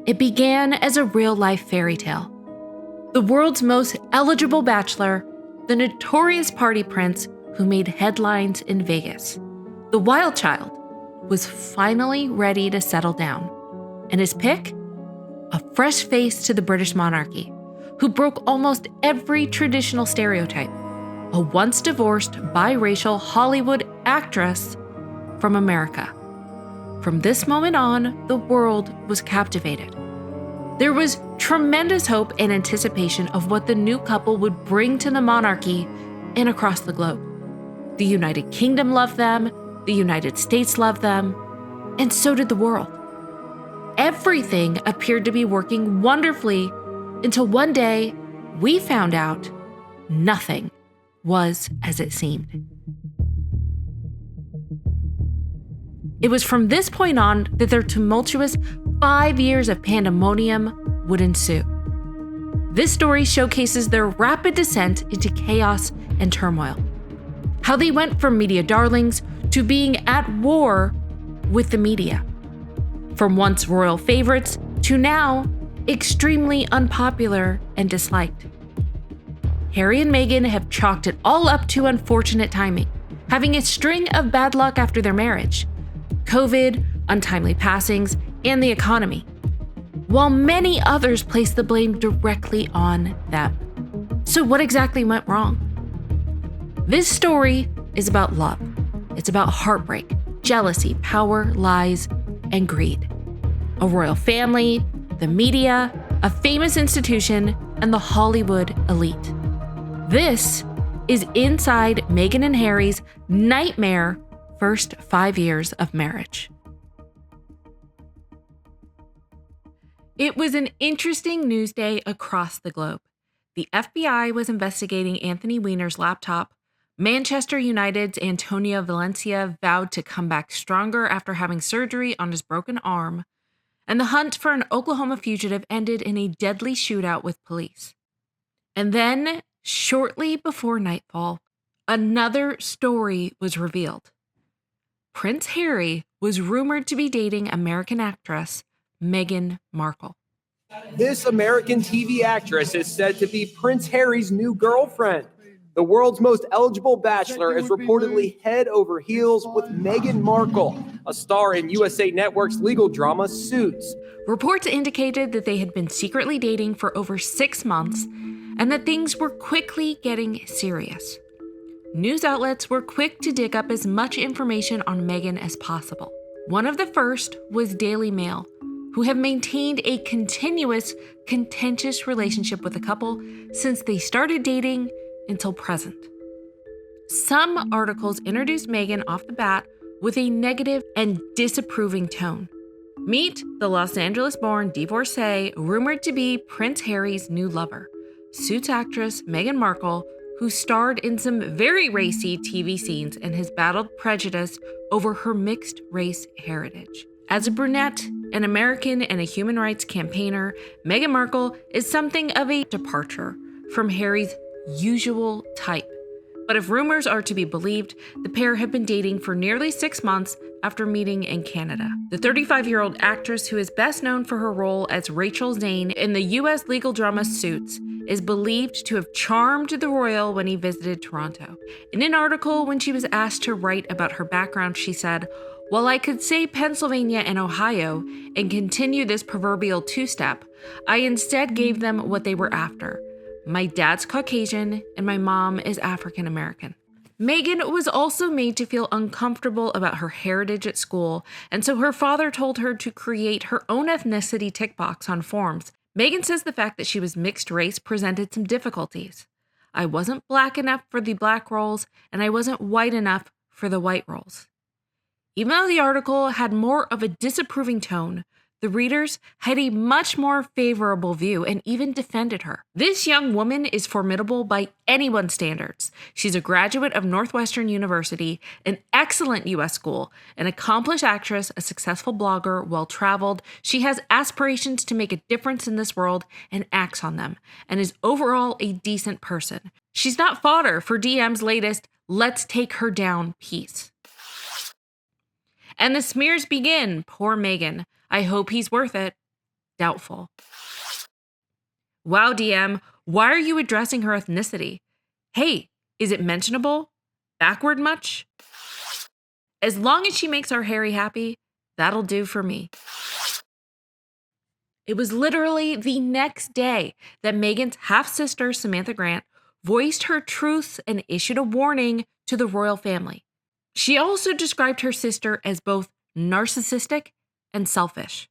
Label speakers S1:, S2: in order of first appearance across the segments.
S1: It began as a real-life fairy tale. The world's most eligible bachelor, the notorious party prince who made headlines in Vegas, the wild child, was finally ready to settle down. And his pick? A fresh face to the British monarchy, who broke almost every traditional stereotype. A once-divorced, biracial Hollywood actress from America. From this moment on, the world was captivated. There was tremendous hope and anticipation of what the new couple would bring to the monarchy and across the globe. The United Kingdom loved them, the United States loved them, and so did the world. Everything appeared to be working wonderfully until one day we found out nothing was as it seemed. It was from this point on that their tumultuous 5 years of pandemonium would ensue. This story showcases their rapid descent into chaos and turmoil. How they went from media darlings to being at war with the media. From once royal favorites to now extremely unpopular and disliked. Harry and Meghan have chalked it all up to unfortunate timing, having a string of bad luck after their marriage. COVID, untimely passings, and the economy, while many others place the blame directly on them. So what exactly went wrong? This story is about love. It's about heartbreak, jealousy, power, lies, and greed. A royal family, the media, a famous institution, and the Hollywood elite. This is inside Meghan and Harry's nightmare first 5 years of marriage. It was an interesting news day across the globe. The FBI was investigating Anthony Weiner's laptop. Manchester United's Antonio Valencia vowed to come back stronger after having surgery on his broken arm. And the hunt for an Oklahoma fugitive ended in a deadly shootout with police. And then, shortly before nightfall, another story was revealed. Prince Harry was rumored to be dating American actress Meghan Markle.
S2: This American TV actress is said to be Prince Harry's new girlfriend. The world's most eligible bachelor is reportedly head over heels with Meghan Markle, a star in USA Network's legal drama Suits.
S1: Reports indicated that they had been secretly dating for over 6 months and that things were quickly getting serious. News outlets were quick to dig up as much information on Meghan as possible. One of the first was Daily Mail, who have maintained a continuous, contentious relationship with the couple since they started dating until present. Some articles introduced Meghan off the bat with a negative and disapproving tone. Meet the Los Angeles-born divorcee rumored to be Prince Harry's new lover, Suits actress Meghan Markle, who starred in some very racy TV scenes and has battled prejudice over her mixed-race heritage. As a brunette, an American, and a human rights campaigner, Meghan Markle is something of a departure from Harry's usual type. But if rumors are to be believed, the pair have been dating for nearly 6 months after meeting in Canada. The 35-year-old actress, who is best known for her role as Rachel Zane in the U.S. legal drama Suits, is believed to have charmed the royal when he visited Toronto. In an article, when she was asked to write about her background, she said, "While I could say Pennsylvania and Ohio and continue this proverbial two-step, I instead gave them what they were after. My dad's Caucasian and my mom is African American." Meghan was also made to feel uncomfortable about her heritage at school, and so her father told her to create her own ethnicity tick box on forms. Meghan says the fact that she was mixed race presented some difficulties. "I wasn't black enough for the black roles, and I wasn't white enough for the white roles." Even though the article had more of a disapproving tone, the readers had a much more favorable view and even defended her. This young woman is formidable by anyone's standards. She's a graduate of Northwestern University, an excellent U.S. school, an accomplished actress, a successful blogger, well-traveled. She has aspirations to make a difference in this world and acts on them, and is overall a decent person. She's not fodder for DM's latest "let's take her down" piece. And the smears begin. Poor Meghan. I hope he's worth it. doubtful. Wow, DM, why are you addressing her ethnicity? Hey, is it mentionable? Backward much? As long as she makes our Harry happy, that'll do for me. It was literally the next day that Meghan's half-sister, Samantha Grant, voiced her truths and issued a warning to the royal family. She also described her sister as both narcissistic and selfish.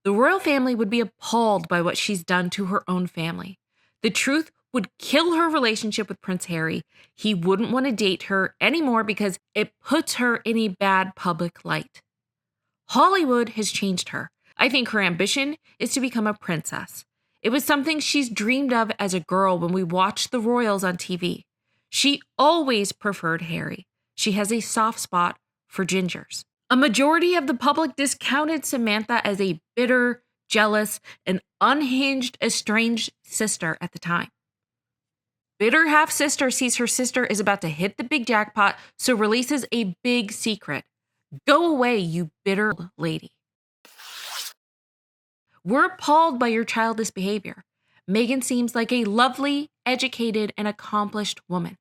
S1: The royal family would be appalled by what she's done to her own family. The truth would kill her relationship with Prince Harry. He wouldn't want to date her anymore because it puts her in a bad public light. Hollywood has changed her. I think her ambition is to become a princess. It was something she's dreamed of as a girl when we watched the royals on TV. She always preferred Harry. She has a soft spot for gingers. A majority of the public discounted Samantha as a bitter, jealous, and unhinged, estranged sister at the time. Bitter half-sister sees her sister is about to hit the big jackpot, so releases a big secret. Go away, you bitter lady. We're appalled by your childish behavior. Meghan seems like a lovely, educated, and accomplished woman.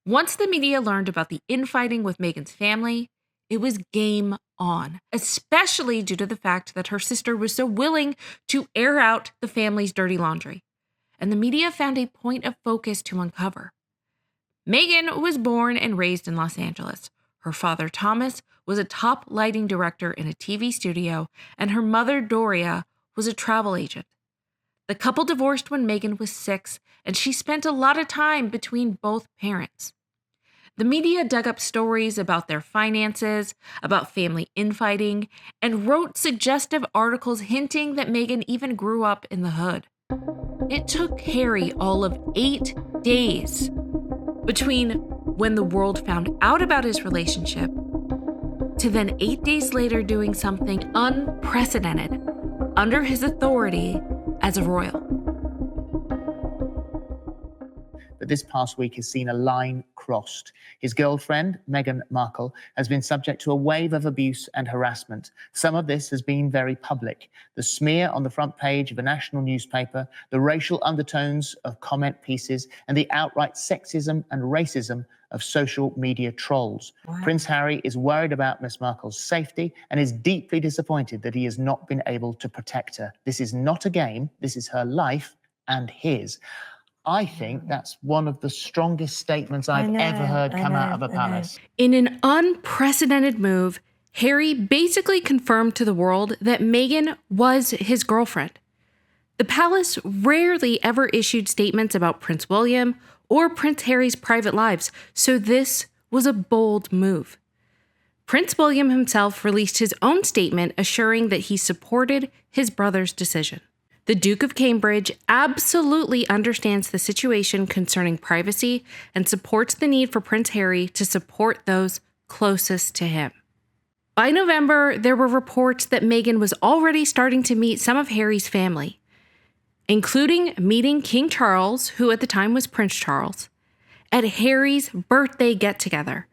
S1: Once the media learned about the infighting with Meghan's family, it was game on, especially due to the fact that her sister was so willing to air out the family's dirty laundry. And the media found a point of focus to uncover. Meghan was born and raised in Los Angeles. Her father, Thomas, was a top lighting director in a TV studio, and her mother, Doria, was a travel agent. The couple divorced when Meghan was 6, and she spent a lot of time between both parents. The media dug up stories about their finances, about family infighting, and wrote suggestive articles hinting that Meghan even grew up in the hood. It took Harry all of 8 days between when the world found out about his relationship to then 8 days later doing something unprecedented under his authority as a royal.
S3: But this past week has seen a line crossed. His girlfriend, Meghan Markle, has been subject to a wave of abuse and harassment. Some of this has been very public. The smear on the front page of a national newspaper, the racial undertones of comment pieces, and the outright sexism and racism of social media trolls. Wow. Prince Harry is worried about Miss Markle's safety and is deeply disappointed that he has not been able to protect her. This is not a game. This is her life and his. I think that's one of the strongest statements I've ever heard come out of a palace.
S1: In an unprecedented move, Harry basically confirmed to the world that Meghan was his girlfriend. The palace rarely ever issued statements about Prince William or Prince Harry's private lives, so this was a bold move. Prince William himself released his own statement assuring that he supported his brother's decision. The Duke of Cambridge absolutely understands the situation concerning privacy and supports the need for Prince Harry to support those closest to him. By November, there were reports that Meghan was already starting to meet some of Harry's family, including meeting King Charles, who at the time was Prince Charles, at Harry's birthday get-together.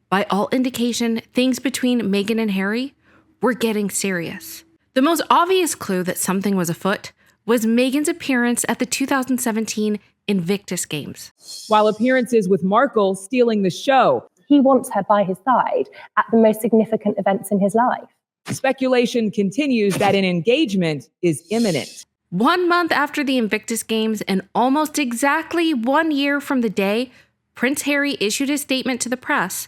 S1: By all indication, things between Meghan and Harry were getting serious. The most obvious clue that something was afoot was Meghan's appearance at the 2017 Invictus Games.
S4: While appearances with Markle stealing the show,
S5: he wants her by his side at the most significant events in his life.
S4: Speculation continues that an engagement is imminent.
S1: 1 month after the Invictus Games and almost exactly 1 year from the day Prince Harry issued his statement to the press,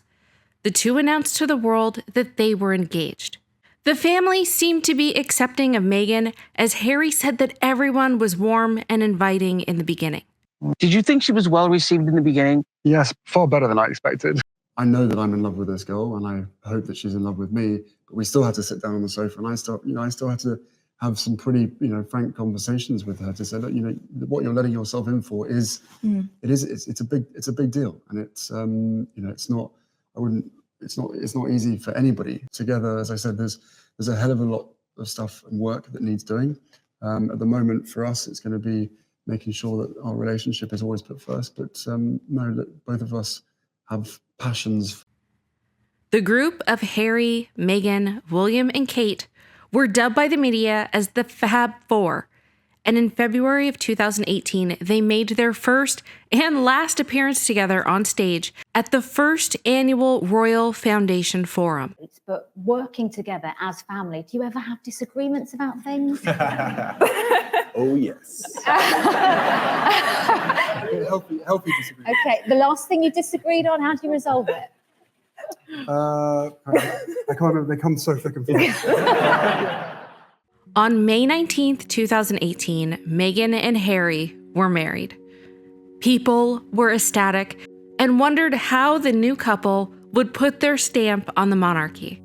S1: the two announced to the world that they were engaged. The family seemed to be accepting of Meghan, as Harry said that everyone was warm and inviting in the beginning.
S6: Did you think she was well received in the beginning?
S7: Yes, far better than I expected. I know that I'm in love with this girl, and I hope that she's in love with me. But we still had to sit down on the sofa, and I still had to have some pretty, frank conversations with her to say, look, what you're letting yourself in for is, it's a big deal, and it's it's not easy for anybody. Together, as I said, there's a hell of a lot of stuff and work that needs doing. At the moment, for us, it's going to be making sure that our relationship is always put first. But no, look, both of us have passions.
S1: The group of Harry, Meghan, William, and Kate were dubbed by the media as the Fab Four, and in February of 2018, they made their first and last appearance together on stage at the first annual Royal Foundation Forum.
S8: But working together as family, do you ever have disagreements about things?
S9: Oh, yes. Healthy disagreement.
S8: Okay, the last thing you disagreed on, how do you resolve it?
S9: I can't remember. They come so thick and fast.
S1: On May 19th, 2018, Meghan and Harry were married. People were ecstatic and wondered how the new couple would put their stamp on the monarchy.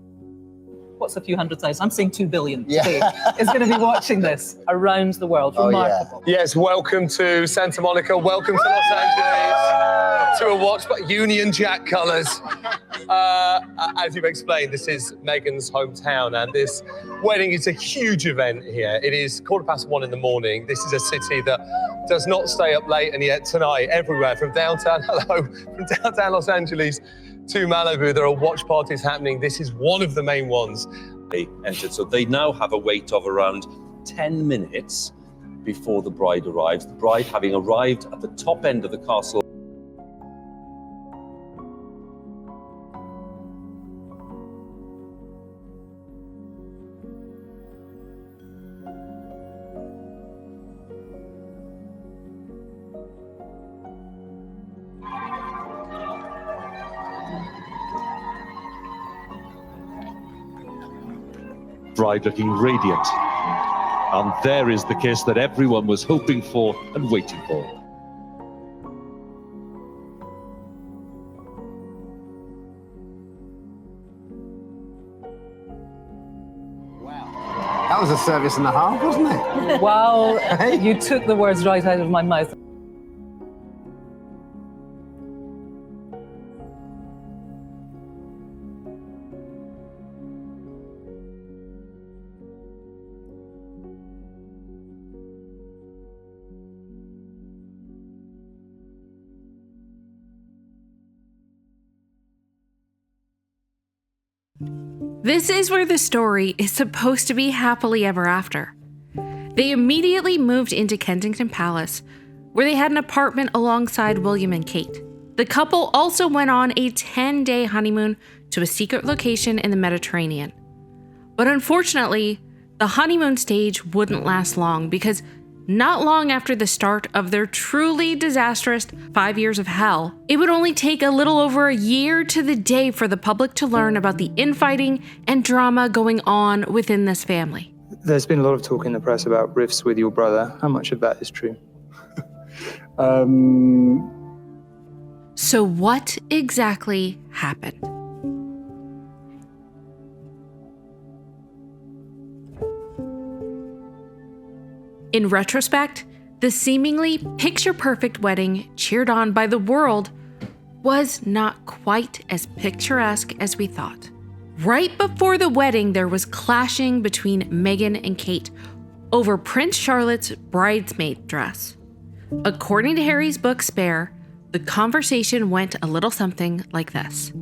S10: What's a few 100,000? I'm saying 2 billion is going to be watching this around the world. Remarkable.
S11: Yes, welcome to Santa Monica. Welcome to Los Angeles to a watch by Union Jack colours. As you've explained, this is Meghan's hometown, and this wedding is a huge event here. It is 1:15 in the morning. This is a city that does not stay up late, and yet tonight, everywhere from downtown Los Angeles to Malibu, there are watch parties happening. This is one of the main ones.
S12: They entered, so they now have a wait of around 10 minutes before the bride arrives. The bride having arrived at the top end of the castle. Bride looking radiant. And there is the kiss that everyone was hoping for and waiting for.
S7: Wow. That was a service and a half, wasn't it?
S10: Wow, you took the words right out of my mouth.
S1: This is where the story is supposed to be happily ever after. They immediately moved into Kensington Palace, where they had an apartment alongside William and Kate. The couple also went on a 10-day honeymoon to a secret location in the Mediterranean. But unfortunately, the honeymoon stage wouldn't last long because not long after the start of their truly disastrous 5 years of hell, it would only take a little over a year to the day for the public to learn about the infighting and drama going on within this family.
S13: There's been a lot of talk in the press about rifts with your brother. How much of that is true?
S1: So what exactly happened? In retrospect, the seemingly picture-perfect wedding cheered on by the world was not quite as picturesque as we thought. Right before the wedding, there was clashing between Meghan and Kate over Prince Charlotte's bridesmaid dress. According to Harry's book Spare, the conversation went a little something like this.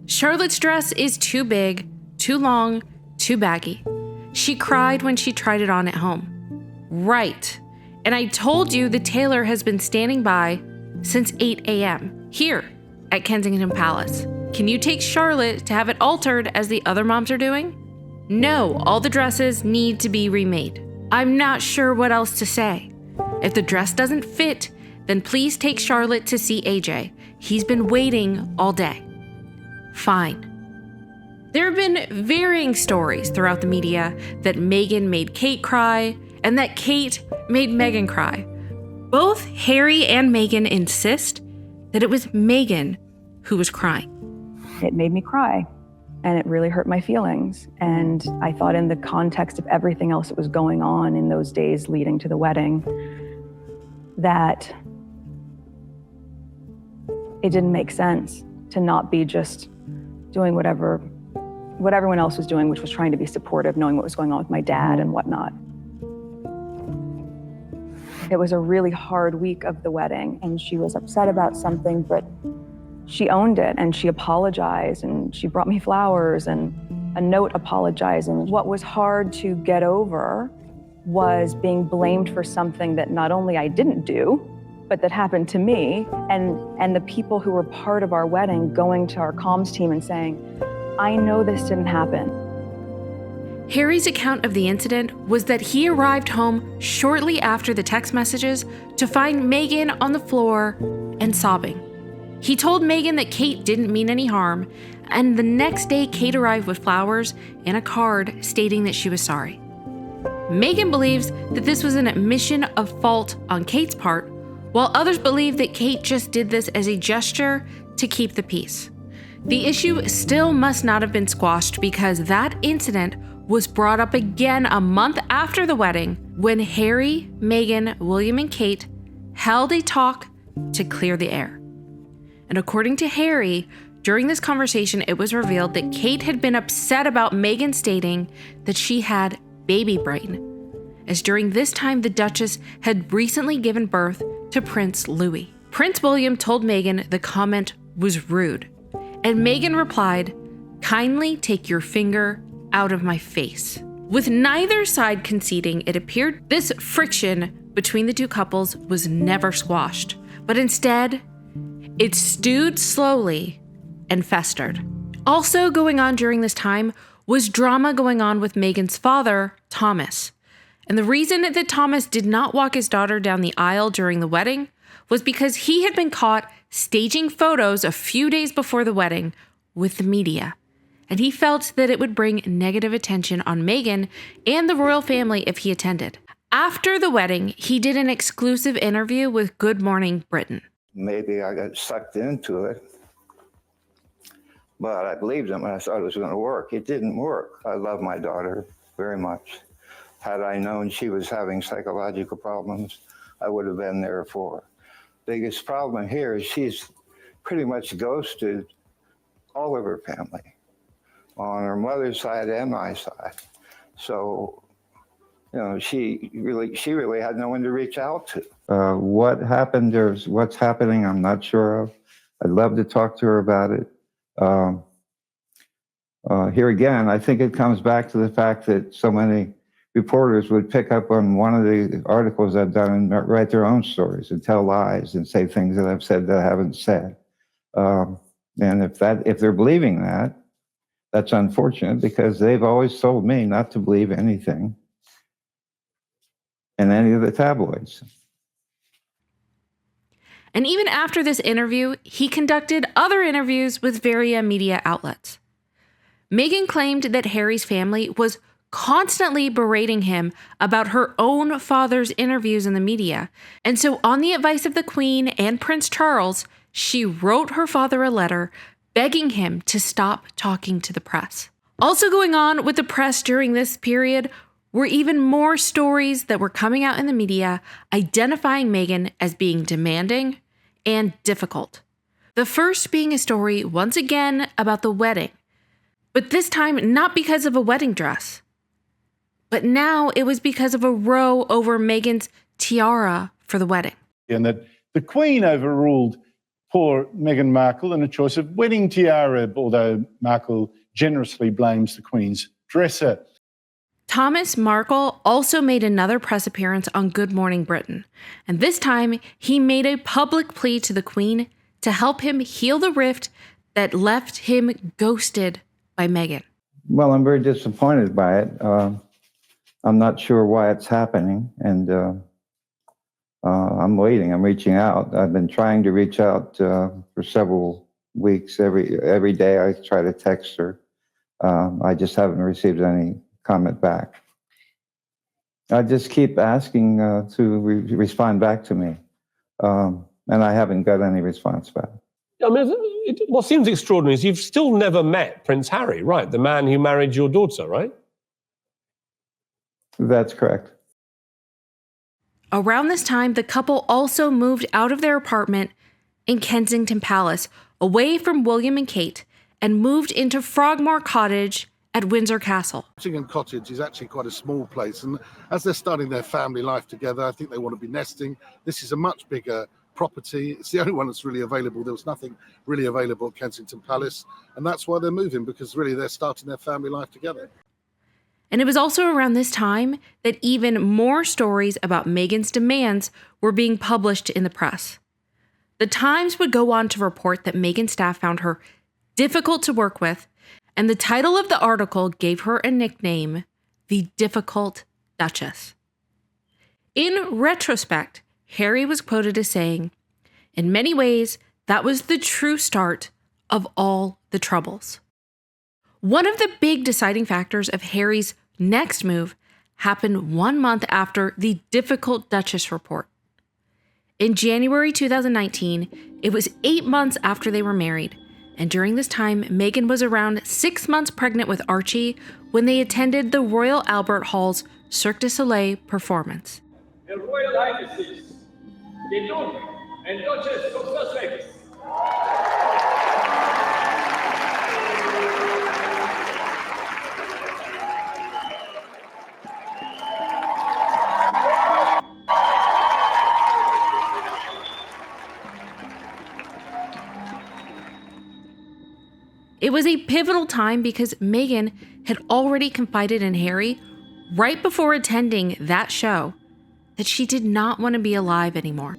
S1: Charlotte's dress is too big, too long, too baggy. She cried when she tried it on at home. Right. And I told you the tailor has been standing by since 8 a.m. here at Kensington Palace. Can you take Charlotte to have it altered as the other moms are doing? No, all the dresses need to be remade. I'm not sure what else to say. If the dress doesn't fit, then please take Charlotte to see AJ. He's been waiting all day. Fine. There have been varying stories throughout the media that Meghan made Kate cry and that Kate made Meghan cry. Both Harry and Meghan insist that it was Meghan who was crying.
S14: It made me cry, and it really hurt my feelings. And I thought in the context of everything else that was going on in those days leading to the wedding, that it didn't make sense to not be just doing what everyone else was doing, which was trying to be supportive, knowing what was going on with my dad and whatnot. It was a really hard week of the wedding, and she was upset about something, but she owned it and she apologized and she brought me flowers and a note apologizing. What was hard to get over was being blamed for something that not only I didn't do, but that happened to me, and the people who were part of our wedding going to our comms team and saying, I know this didn't happen.
S1: Harry's account of the incident was that he arrived home shortly after the text messages to find Meghan on the floor and sobbing. He told Meghan that Kate didn't mean any harm, and the next day Kate arrived with flowers and a card stating that she was sorry. Meghan believes that this was an admission of fault on Kate's part, while others believe that Kate just did this as a gesture to keep the peace. The issue still must not have been squashed because that incident was brought up again a month after the wedding when Harry, Meghan, William, and Kate held a talk to clear the air. And according to Harry, during this conversation, it was revealed that Kate had been upset about Meghan stating that she had baby brain, as during this time the Duchess had recently given birth to Prince Louis. Prince William told Meghan the comment was rude, and Meghan replied, "Kindly take your finger out of my face." With neither side conceding, it appeared this friction between the two couples was never squashed, but instead, it stewed slowly and festered. Also going on during this time was drama going on with Meghan's father, Thomas. And the reason that Thomas did not walk his daughter down the aisle during the wedding was because he had been caught staging photos a few days before the wedding with the media. And he felt that it would bring negative attention on Meghan and the royal family if he attended. After the wedding, he did an exclusive interview with Good Morning Britain.
S15: Maybe I got sucked into it, but I believed him and I thought it was going to work. It didn't work. I love my daughter very much. Had I known she was having psychological problems, I would have been there for her. Biggest problem here is she's pretty much ghosted all of her family, on her mother's side and my side. So, you know, she really had no one to reach out to. What happened, what's happening, I'm not sure of. I'd love to talk to her about it. Here again, I think it comes back to the fact that so many reporters would pick up on one of the articles I've done and write their own stories and tell lies and say things that I've said that I haven't said. And if they're believing that, that's unfortunate because they've always told me not to believe anything in any of the tabloids.
S1: And even after this interview, he conducted other interviews with various media outlets. Meghan claimed that Harry's family was constantly berating him about her own father's interviews in the media. And so on the advice of the Queen and Prince Charles, she wrote her father a letter begging him to stop talking to the press. Also going on with the press during this period were even more stories that were coming out in the media identifying Meghan as being demanding and difficult. The first being a story once again about the wedding, but this time not because of a wedding dress. But now it was because of a row over Meghan's tiara for the wedding.
S16: And that the Queen overruled poor Meghan Markle in a choice of wedding tiara, although Markle generously blames the Queen's dresser.
S1: Thomas Markle also made another press appearance on Good Morning Britain, and this time he made a public plea to the Queen to help him heal the rift that left him ghosted by Meghan.
S15: Well, I'm very disappointed by it. I'm not sure why it's happening, and I'm waiting. I'm reaching out. I've been trying to reach out for several weeks. Every day I try to text her. I just haven't received any comment back. I just keep asking to respond back to me, and I haven't got any response back.
S17: I mean, what seems extraordinary is you've still never met Prince Harry, right? The man who married your daughter, right?
S15: That's correct.
S1: Around this time, the couple also moved out of their apartment in Kensington Palace, away from William and Kate, and moved into Frogmore Cottage at Windsor Castle.
S18: Kensington Cottage is actually quite a small place, and as they're starting their family life together, I think they want to be nesting. This is a much bigger property. It's the only one that's really available. There was nothing really available at Kensington Palace, and that's why they're moving, because really they're starting their family life together.
S1: And it was also around this time that even more stories about Meghan's demands were being published in the press. The Times would go on to report that Meghan's staff found her difficult to work with, and the title of the article gave her a nickname, the Difficult Duchess. In retrospect, Harry was quoted as saying, "In many ways, that was the true start of all the troubles." One of the big deciding factors of Harry's next move happened 1 month after the Difficult Duchess report. In January 2019, it was 8 months after they were married, and during this time, Meghan was around 6 months pregnant with Archie when they attended the Royal Albert Hall's Cirque du Soleil performance.
S19: The Royal Highnesses, the Duke and Duchess of Sussex.
S1: It was a pivotal time because Meghan had already confided in Harry right before attending that show that she did not want to be alive anymore.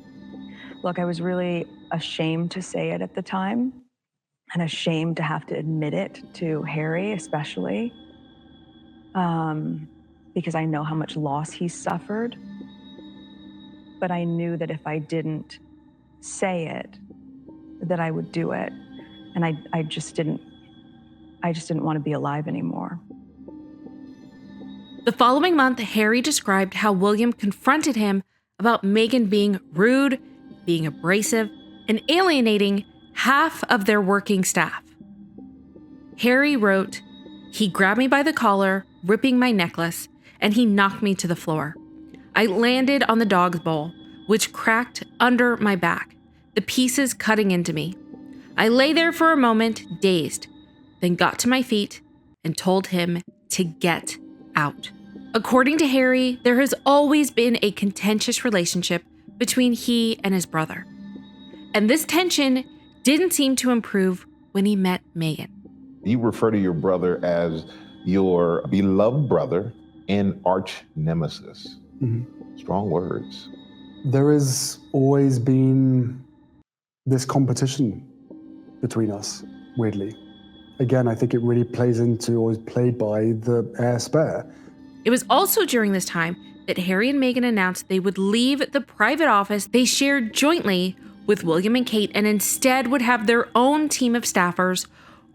S14: Look, I was really ashamed to say it at the time and ashamed to have to admit it to Harry, especially, because I know how much loss he suffered. But I knew that if I didn't say it, that I would do it. And I just didn't want to be alive anymore.
S1: The following month, Harry described how William confronted him about Meghan being rude, being abrasive, and alienating half of their working staff. Harry wrote, "He grabbed me by the collar, ripping my necklace, and he knocked me to the floor. I landed on the dog's bowl, which cracked under my back, the pieces cutting into me. I lay there for a moment, dazed, then got to my feet and told him to get out." According to Harry, there has always been a contentious relationship between he and his brother. And this tension didn't seem to improve when he met Meghan.
S20: You refer to your brother as your beloved brother and arch nemesis. Strong words.
S9: There has always been this competition between us, weirdly. Again, I think it really plays into, or is played by, the heir spare.
S1: It was also during this time that Harry and Meghan announced they would leave the private office they shared jointly with William and Kate and instead would have their own team of staffers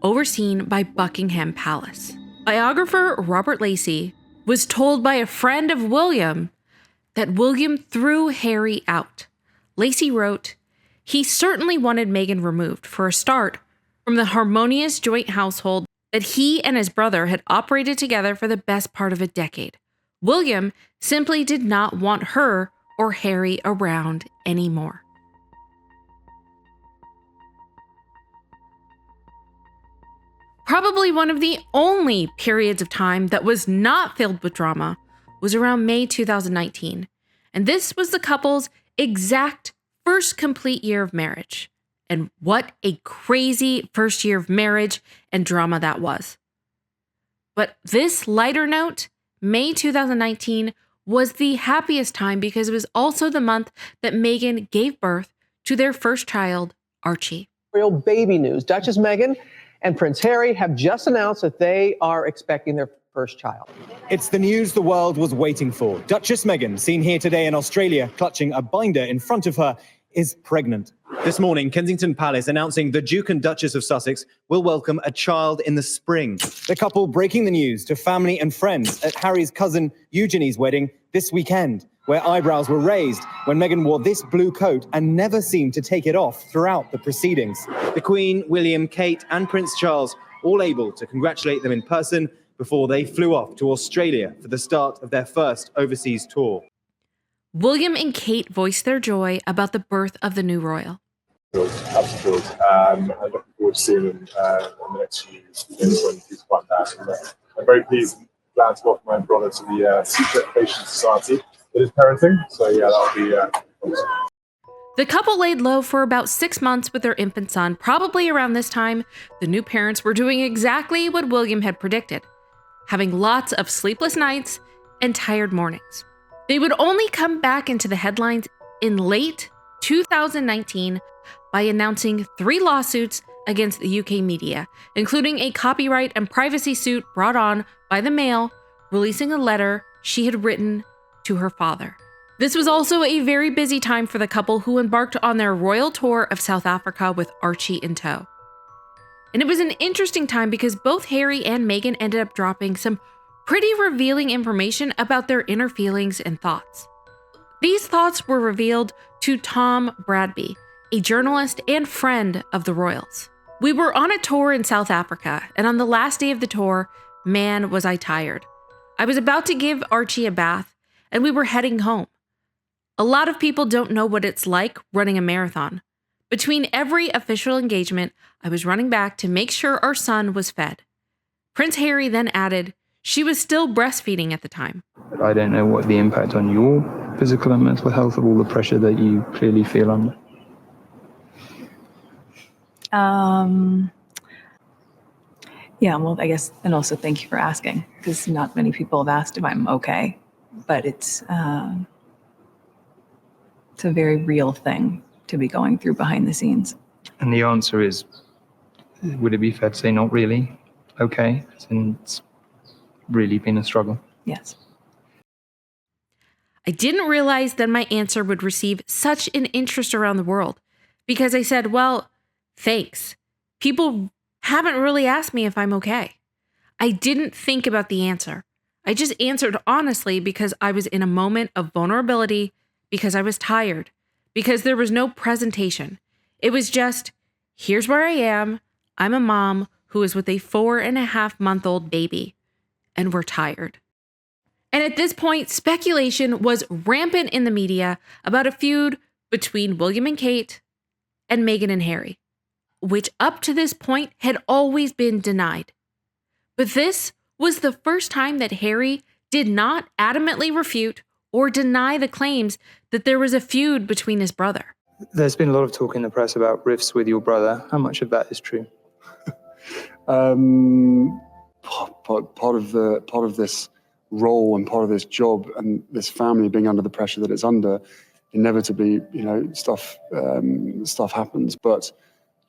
S1: overseen by Buckingham Palace. Biographer Robert Lacey was told by a friend of William that William threw Harry out. Lacey wrote, "He certainly wanted Meghan removed, for a start, from the harmonious joint household that he and his brother had operated together for the best part of a decade. William simply did not want her or Harry around anymore." Probably one of the only periods of time that was not filled with drama was around May 2019, and this was the couple's exact first complete year of marriage. And what a crazy first year of marriage and drama that was. But this lighter note, May 2019 was the happiest time because it was also the month that Meghan gave birth to their first child, Archie.
S21: Real baby news. Duchess Meghan and Prince Harry have just announced that they are expecting their first child.
S22: It's the news the world was waiting for. Duchess Meghan, seen here today in Australia, clutching a binder in front of her, is pregnant. This morning, Kensington Palace announcing the Duke and Duchess of Sussex will welcome a child in the spring. The couple breaking the news to family and friends at Harry's cousin Eugenie's wedding this weekend, where eyebrows were raised when Meghan wore this blue coat and never seemed to take it off throughout the proceedings. The Queen, William, Kate and Prince Charles all able to congratulate them in person before they flew off to Australia for the start of their first overseas tour.
S1: William and Kate voiced their joy about the birth of the new royal.
S23: Absolutely thrilled. I'm looking forward to seeing him in the next few years when he's quite that. I'm very pleased and glad to welcome my brother to the secret patient society that is parenting. So yeah, that'll be awesome.
S1: The couple laid low for about 6 months with their infant son. Probably around this time, the new parents were doing exactly what William had predicted, having lots of sleepless nights and tired mornings. They would only come back into the headlines in late 2019 by announcing 3 lawsuits against the UK media, including a copyright and privacy suit brought on by the Mail, releasing a letter she had written to her father. This was also a very busy time for the couple, who embarked on their royal tour of South Africa with Archie in tow. And it was an interesting time because both Harry and Meghan ended up dropping some pretty revealing information about their inner feelings and thoughts. These thoughts were revealed to Tom Bradby, a journalist and friend of the royals. We were on a tour in South Africa, and on the last day of the tour, man, was I tired. I was about to give Archie a bath, and we were heading home. A lot of people don't know what it's like running a marathon. Between every official engagement, I was running back to make sure our son was fed. Prince Harry then added, she was still breastfeeding at the time.
S13: I don't know what the impact on your physical and mental health of all the pressure that you clearly feel under.
S14: Yeah, well, I guess, and also thank you for asking, because not many people have asked if I'm okay, but it's a very real thing to be going through behind the scenes.
S13: And the answer is, would it be fair to say not really okay, since it's really been a struggle?
S14: Yes.
S1: I didn't realize that my answer would receive such an interest around the world, because I said, well, thanks. People haven't really asked me if I'm okay. I didn't think about the answer. I just answered honestly because I was in a moment of vulnerability, because I was tired, because there was no presentation. It was just, here's where I am. I'm a mom who is with a 4.5-month-old baby, and we're tired. And at this point, speculation was rampant in the media about a feud between William and Kate and Meghan and Harry, which up to this point had always been denied. But this was the first time that Harry did not adamantly refute or deny the claims that there was a feud between his brother.
S13: There's been a lot of talk in the press about rifts with your brother. How much of that is true?
S7: Part of this role and part of this job and this family being under the pressure that it's under, inevitably, stuff happens. But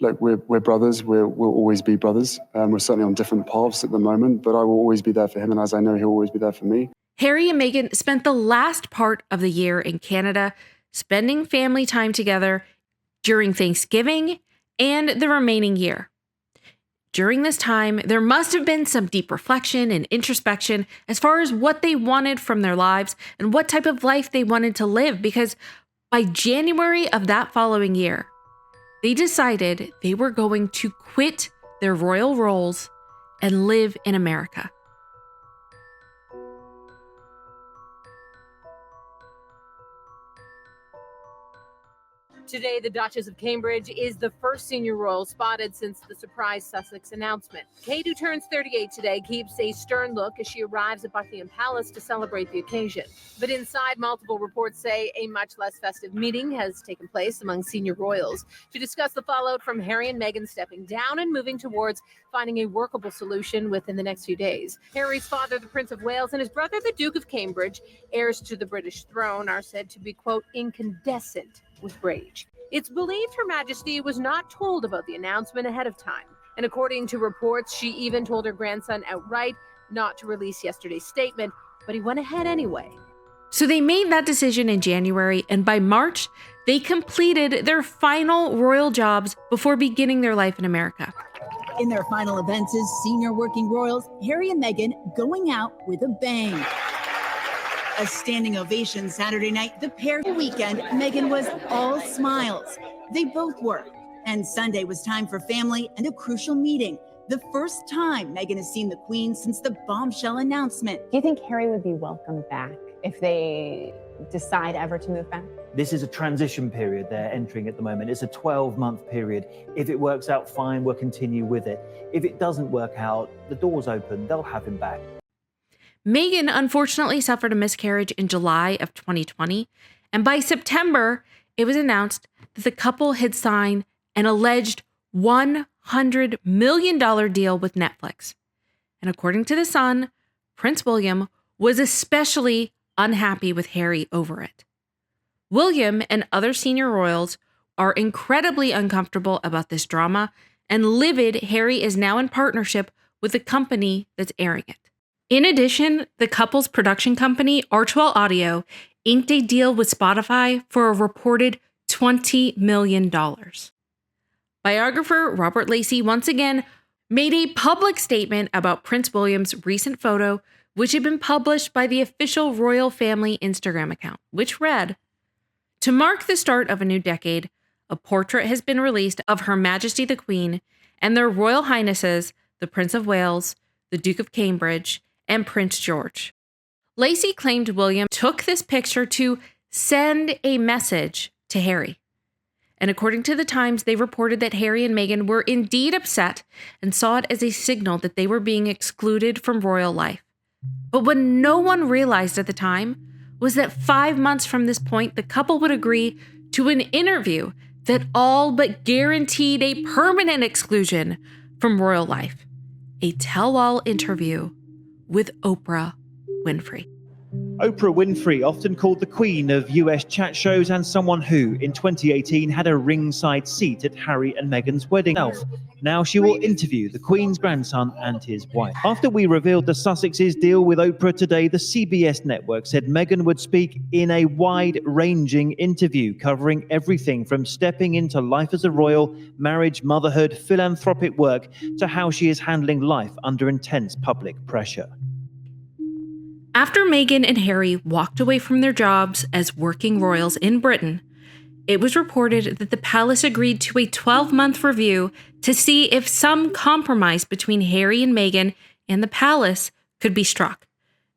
S7: look, we're brothers. We'll always be brothers. We're certainly on different paths at the moment, but I will always be there for him, and as I know, he'll always be there for me.
S1: Harry and Meghan spent the last part of the year in Canada, spending family time together during Thanksgiving and the remaining year. During this time, there must have been some deep reflection and introspection as far as what they wanted from their lives and what type of life they wanted to live, because by January of that following year, they decided they were going to quit their royal roles and live in America.
S2: Today, the Duchess of Cambridge is the first senior royal spotted since the surprise Sussex announcement. Kate, who turns 38 today, keeps a stern look as she arrives at Buckingham Palace to celebrate the occasion. But inside, multiple reports say a much less festive meeting has taken place among senior royals to discuss the fallout from Harry and Meghan stepping down and moving towards finding a workable solution within the next few days. Harry's father, the Prince of Wales, and his brother, the Duke of Cambridge, heirs to the British throne, are said to be, quote, incandescent with rage. It's believed Her Majesty was not told about the announcement ahead of time. And according to reports, she even told her grandson outright not to release yesterday's statement, but he went ahead anyway.
S1: So they made that decision in January, and by March, they completed their final royal jobs before beginning their life in America.
S3: In their final events as senior working royals, Harry and Meghan going out with a bang. A standing ovation Saturday night. The pair weekend, Meghan was all smiles. They both worked. And Sunday was time for family and a crucial meeting. The first time Meghan has seen the Queen since the bombshell announcement.
S5: Do you think Harry would be welcomed back if they decide ever to move back?
S24: This is a transition period they're entering at the moment. It's a 12-month period. If it works out, fine, we'll continue with it. If it doesn't work out, the door's open, they'll have him back.
S1: Meghan unfortunately suffered a miscarriage in July of 2020, and by September, it was announced that the couple had signed an alleged $100 million deal with Netflix. And according to The Sun, Prince William was especially unhappy with Harry over it. William and other senior royals are incredibly uncomfortable about this drama, and livid Harry is now in partnership with the company that's airing it. In addition, the couple's production company, Archwell Audio, inked a deal with Spotify for a reported $20 million. Biographer Robert Lacey once again made a public statement about Prince William's recent photo, which had been published by the official royal family Instagram account, which read, "To mark the start of a new decade, a portrait has been released of Her Majesty the Queen and their Royal Highnesses, the Prince of Wales, the Duke of Cambridge, and Prince George." Lacey claimed William took this picture to send a message to Harry. And according to the Times, they reported that Harry and Meghan were indeed upset and saw it as a signal that they were being excluded from royal life. But what no one realized at the time was that 5 months from this point, the couple would agree to an interview that all but guaranteed a permanent exclusion from royal life. A tell-all interview with Oprah Winfrey.
S24: Oprah Winfrey, often called the Queen of US chat shows and someone who, in 2018, had a ringside seat at Harry and Meghan's wedding. Now she will interview the Queen's grandson and his wife. After we revealed the Sussexes' deal with Oprah today, the CBS network said Meghan would speak in a wide-ranging interview covering everything from stepping into life as a royal, marriage, motherhood, philanthropic work, to how she is handling life under intense public pressure.
S1: After Meghan and Harry walked away from their jobs as working royals in Britain, it was reported that the palace agreed to a 12-month review to see if some compromise between Harry and Meghan and the palace could be struck.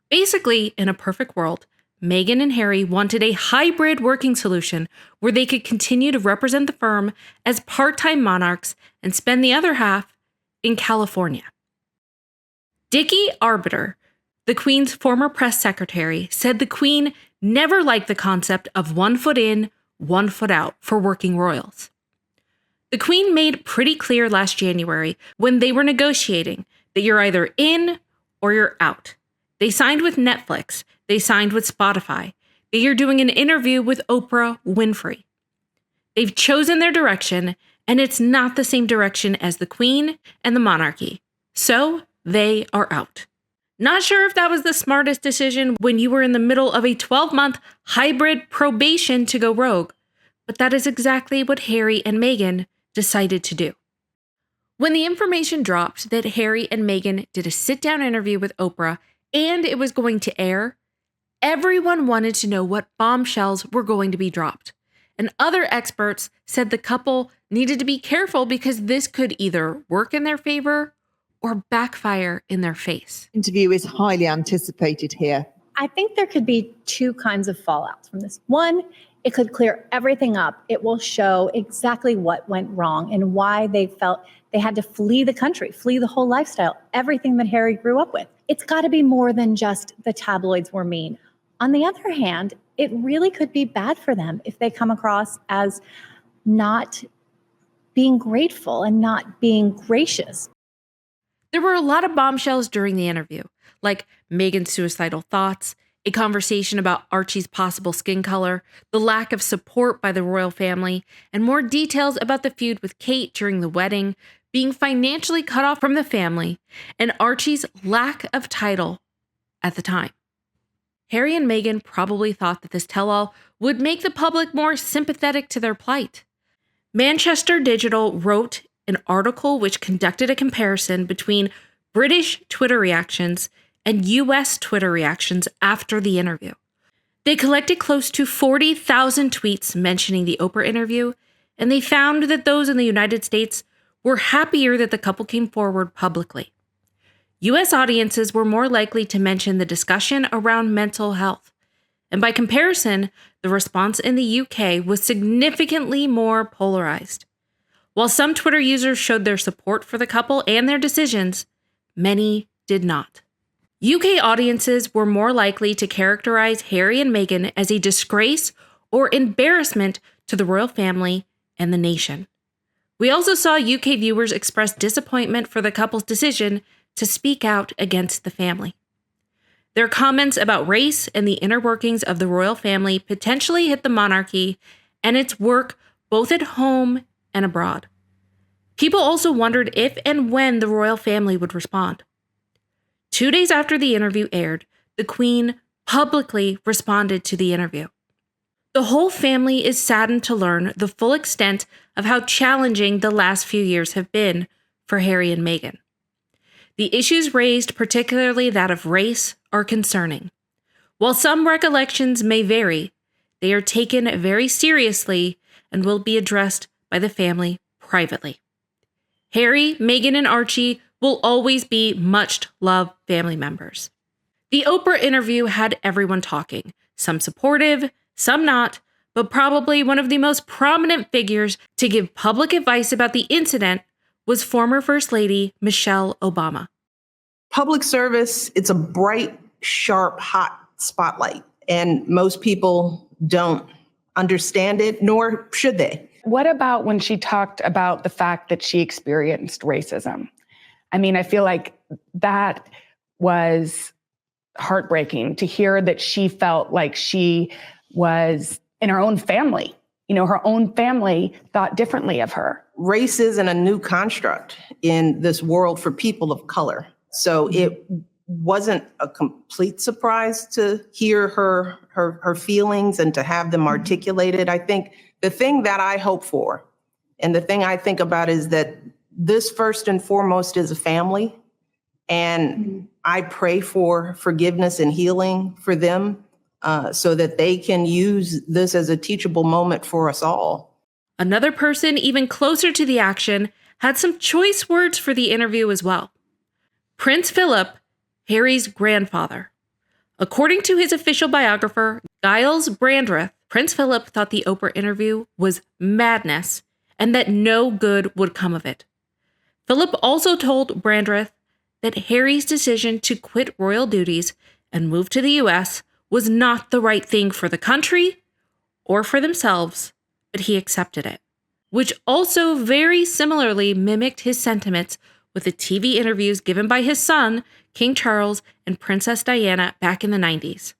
S1: Basically, in a perfect world, Meghan and Harry wanted a hybrid working solution where they could continue to represent the firm as part-time monarchs and spend the other half in California. Dickie Arbiter, the Queen's former press secretary, said the Queen never liked the concept of 1 foot in, 1 foot out for working royals. The Queen made pretty clear last January when they were negotiating that you're either in or you're out. They signed with Netflix, they signed with Spotify, that you're doing an interview with Oprah Winfrey. They've chosen their direction, and it's not the same direction as the Queen and the monarchy. So they are out. Not sure if that was the smartest decision when you were in the middle of a 12-month hybrid probation to go rogue, but that is exactly what Harry and Meghan decided to do. When the information dropped that Harry and Meghan did a sit-down interview with Oprah and it was going to air, everyone wanted to know what bombshells were going to be dropped. And other experts said the couple needed to be careful because this could either work in their favor or backfire in their face.
S4: Interview is highly anticipated here.
S6: I think there could be two kinds of fallouts from this. One, it could clear everything up. It will show exactly what went wrong and why they felt they had to flee the country, flee the whole lifestyle, everything that Harry grew up with. It's got to be more than just the tabloids were mean. On the other hand, it really could be bad for them if they come across as not being grateful and not being gracious.
S1: There were a lot of bombshells during the interview, like Meghan's suicidal thoughts, a conversation about Archie's possible skin color, the lack of support by the royal family, and more details about the feud with Kate during the wedding, being financially cut off from the family, and Archie's lack of title at the time. Harry and Meghan probably thought that this tell-all would make the public more sympathetic to their plight. Manchester Digital wrote an article which conducted a comparison between British Twitter reactions and US Twitter reactions after the interview. They collected close to 40,000 tweets mentioning the Oprah interview, and they found that those in the United States were happier that the couple came forward publicly. US audiences were more likely to mention the discussion around mental health, and by comparison, the response in the UK was significantly more polarized. While some Twitter users showed their support for the couple and their decisions, many did not. UK audiences were more likely to characterize Harry and Meghan as a disgrace or embarrassment to the royal family and the nation. We also saw UK viewers express disappointment for the couple's decision to speak out against the family. Their comments about race and the inner workings of the royal family potentially hit the monarchy and its work both at home and abroad. People also wondered if and when the royal family would respond. 2 days after the interview aired, the Queen publicly responded to the interview. The whole family is saddened to learn the full extent of how challenging the last few years have been for Harry and Meghan. The issues raised, particularly that of race, are concerning. While some recollections may vary, they are taken very seriously and will be addressed by the family privately. Harry, Meghan, and Archie will always be much-loved family members. The Oprah interview had everyone talking, some supportive, some not, but probably one of the most prominent figures to give public advice about the incident was former First Lady Michelle Obama.
S8: Public service, it's a bright, sharp, hot spotlight, and most people don't understand it, nor should they.
S10: What about when she talked about the fact that she experienced racism? I mean, I feel like that was heartbreaking to hear that she felt like she was in her own family. You know, her own family thought differently of her.
S8: Race isn't a new construct in this world for people of color. So it wasn't a complete surprise to hear her feelings and to have them articulated. I think the thing that I hope for and the thing I think about is that this first and foremost is a family. And I pray for forgiveness and healing for them so that they can use this as a teachable moment for us all.
S1: Another person even closer to the action had some choice words for the interview as well. Prince Philip, Harry's grandfather. According to his official biographer, Giles Brandreth, Prince Philip thought the Oprah interview was madness and that no good would come of it. Philip also told Brandreth that Harry's decision to quit royal duties and move to the US was not the right thing for the country or for themselves, but he accepted it, which also very similarly mimicked his sentiments with the TV interviews given by his son, King Charles, and Princess Diana back in the 90s.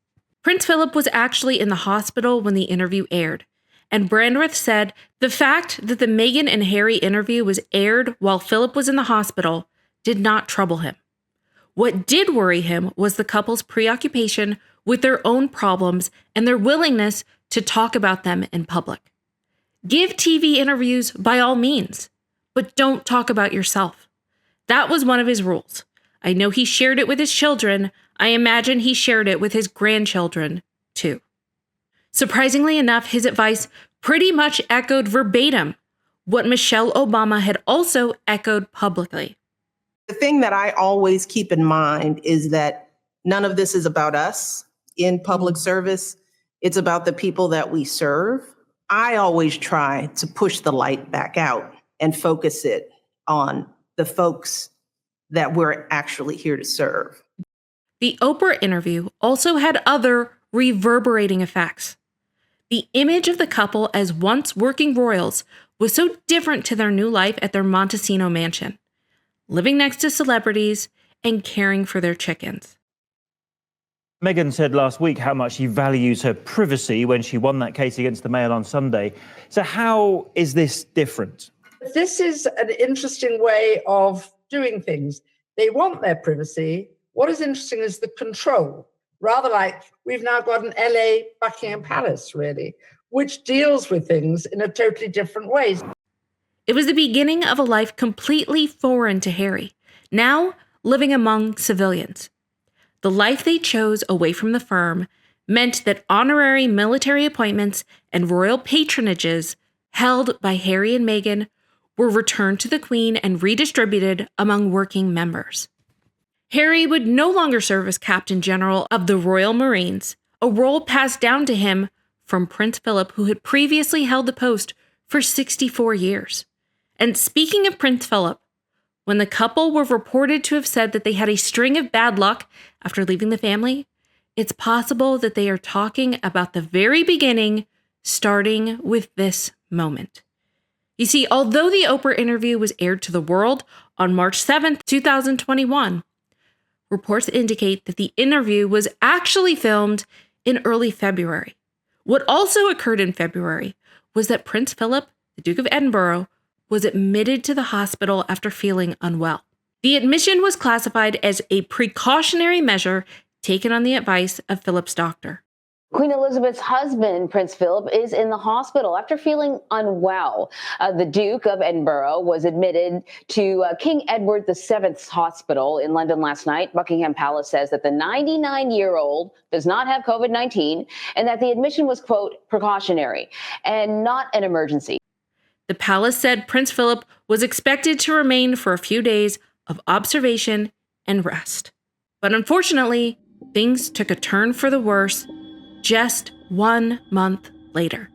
S1: Prince Philip was actually in the hospital when the interview aired, and Brandreth said the fact that the Meghan and Harry interview was aired while Philip was in the hospital did not trouble him. What did worry him was the couple's preoccupation with their own problems and their willingness to talk about them in public. Give TV interviews by all means, but don't talk about yourself. That was one of his rules. I know he shared it with his children. I imagine he shared it with his grandchildren, too. Surprisingly enough, his advice pretty much echoed verbatim what Michelle Obama had also echoed publicly.
S8: The thing that I always keep in mind is that none of this is about us in public service. It's about the people that we serve. I always try to push the light back out and focus it on the folks that we're actually here to serve.
S1: The Oprah interview also had other reverberating effects. The image of the couple as once working royals was so different to their new life at their Montesino mansion, living next to celebrities and caring for their chickens.
S24: Meghan said last week how much she values her privacy when she won that case against the Mail on Sunday. So how is this different?
S11: This is an interesting way of doing things. They want their privacy. What is interesting is the control, rather like we've now got an LA Buckingham Palace, really, which deals with things in a totally different way.
S1: It was the beginning of a life completely foreign to Harry, now living among civilians. The life they chose away from the firm meant that honorary military appointments and royal patronages held by Harry and Meghan were returned to the Queen and redistributed among working members. Harry would no longer serve as Captain General of the Royal Marines, a role passed down to him from Prince Philip, who had previously held the post for 64 years. And speaking of Prince Philip, when the couple were reported to have said that they had a string of bad luck after leaving the family, it's possible that they are talking about the very beginning starting with this moment. You see, although the Oprah interview was aired to the world on March 7th, 2021, reports indicate that the interview was actually filmed in early February. What also occurred in February was that Prince Philip, the Duke of Edinburgh, was admitted to the hospital after feeling unwell. The admission was classified as a precautionary measure taken on the advice of Philip's doctor.
S12: Queen Elizabeth's husband, Prince Philip, is in the hospital after feeling unwell. The Duke of Edinburgh was admitted to King Edward VII's hospital in London last night. Buckingham Palace says that the 99-year-old does not have COVID-19 and that the admission was, quote, precautionary and not an emergency.
S1: The palace said Prince Philip was expected to remain for a few days of observation and rest. But unfortunately, things took a turn for the worse just 1 month later.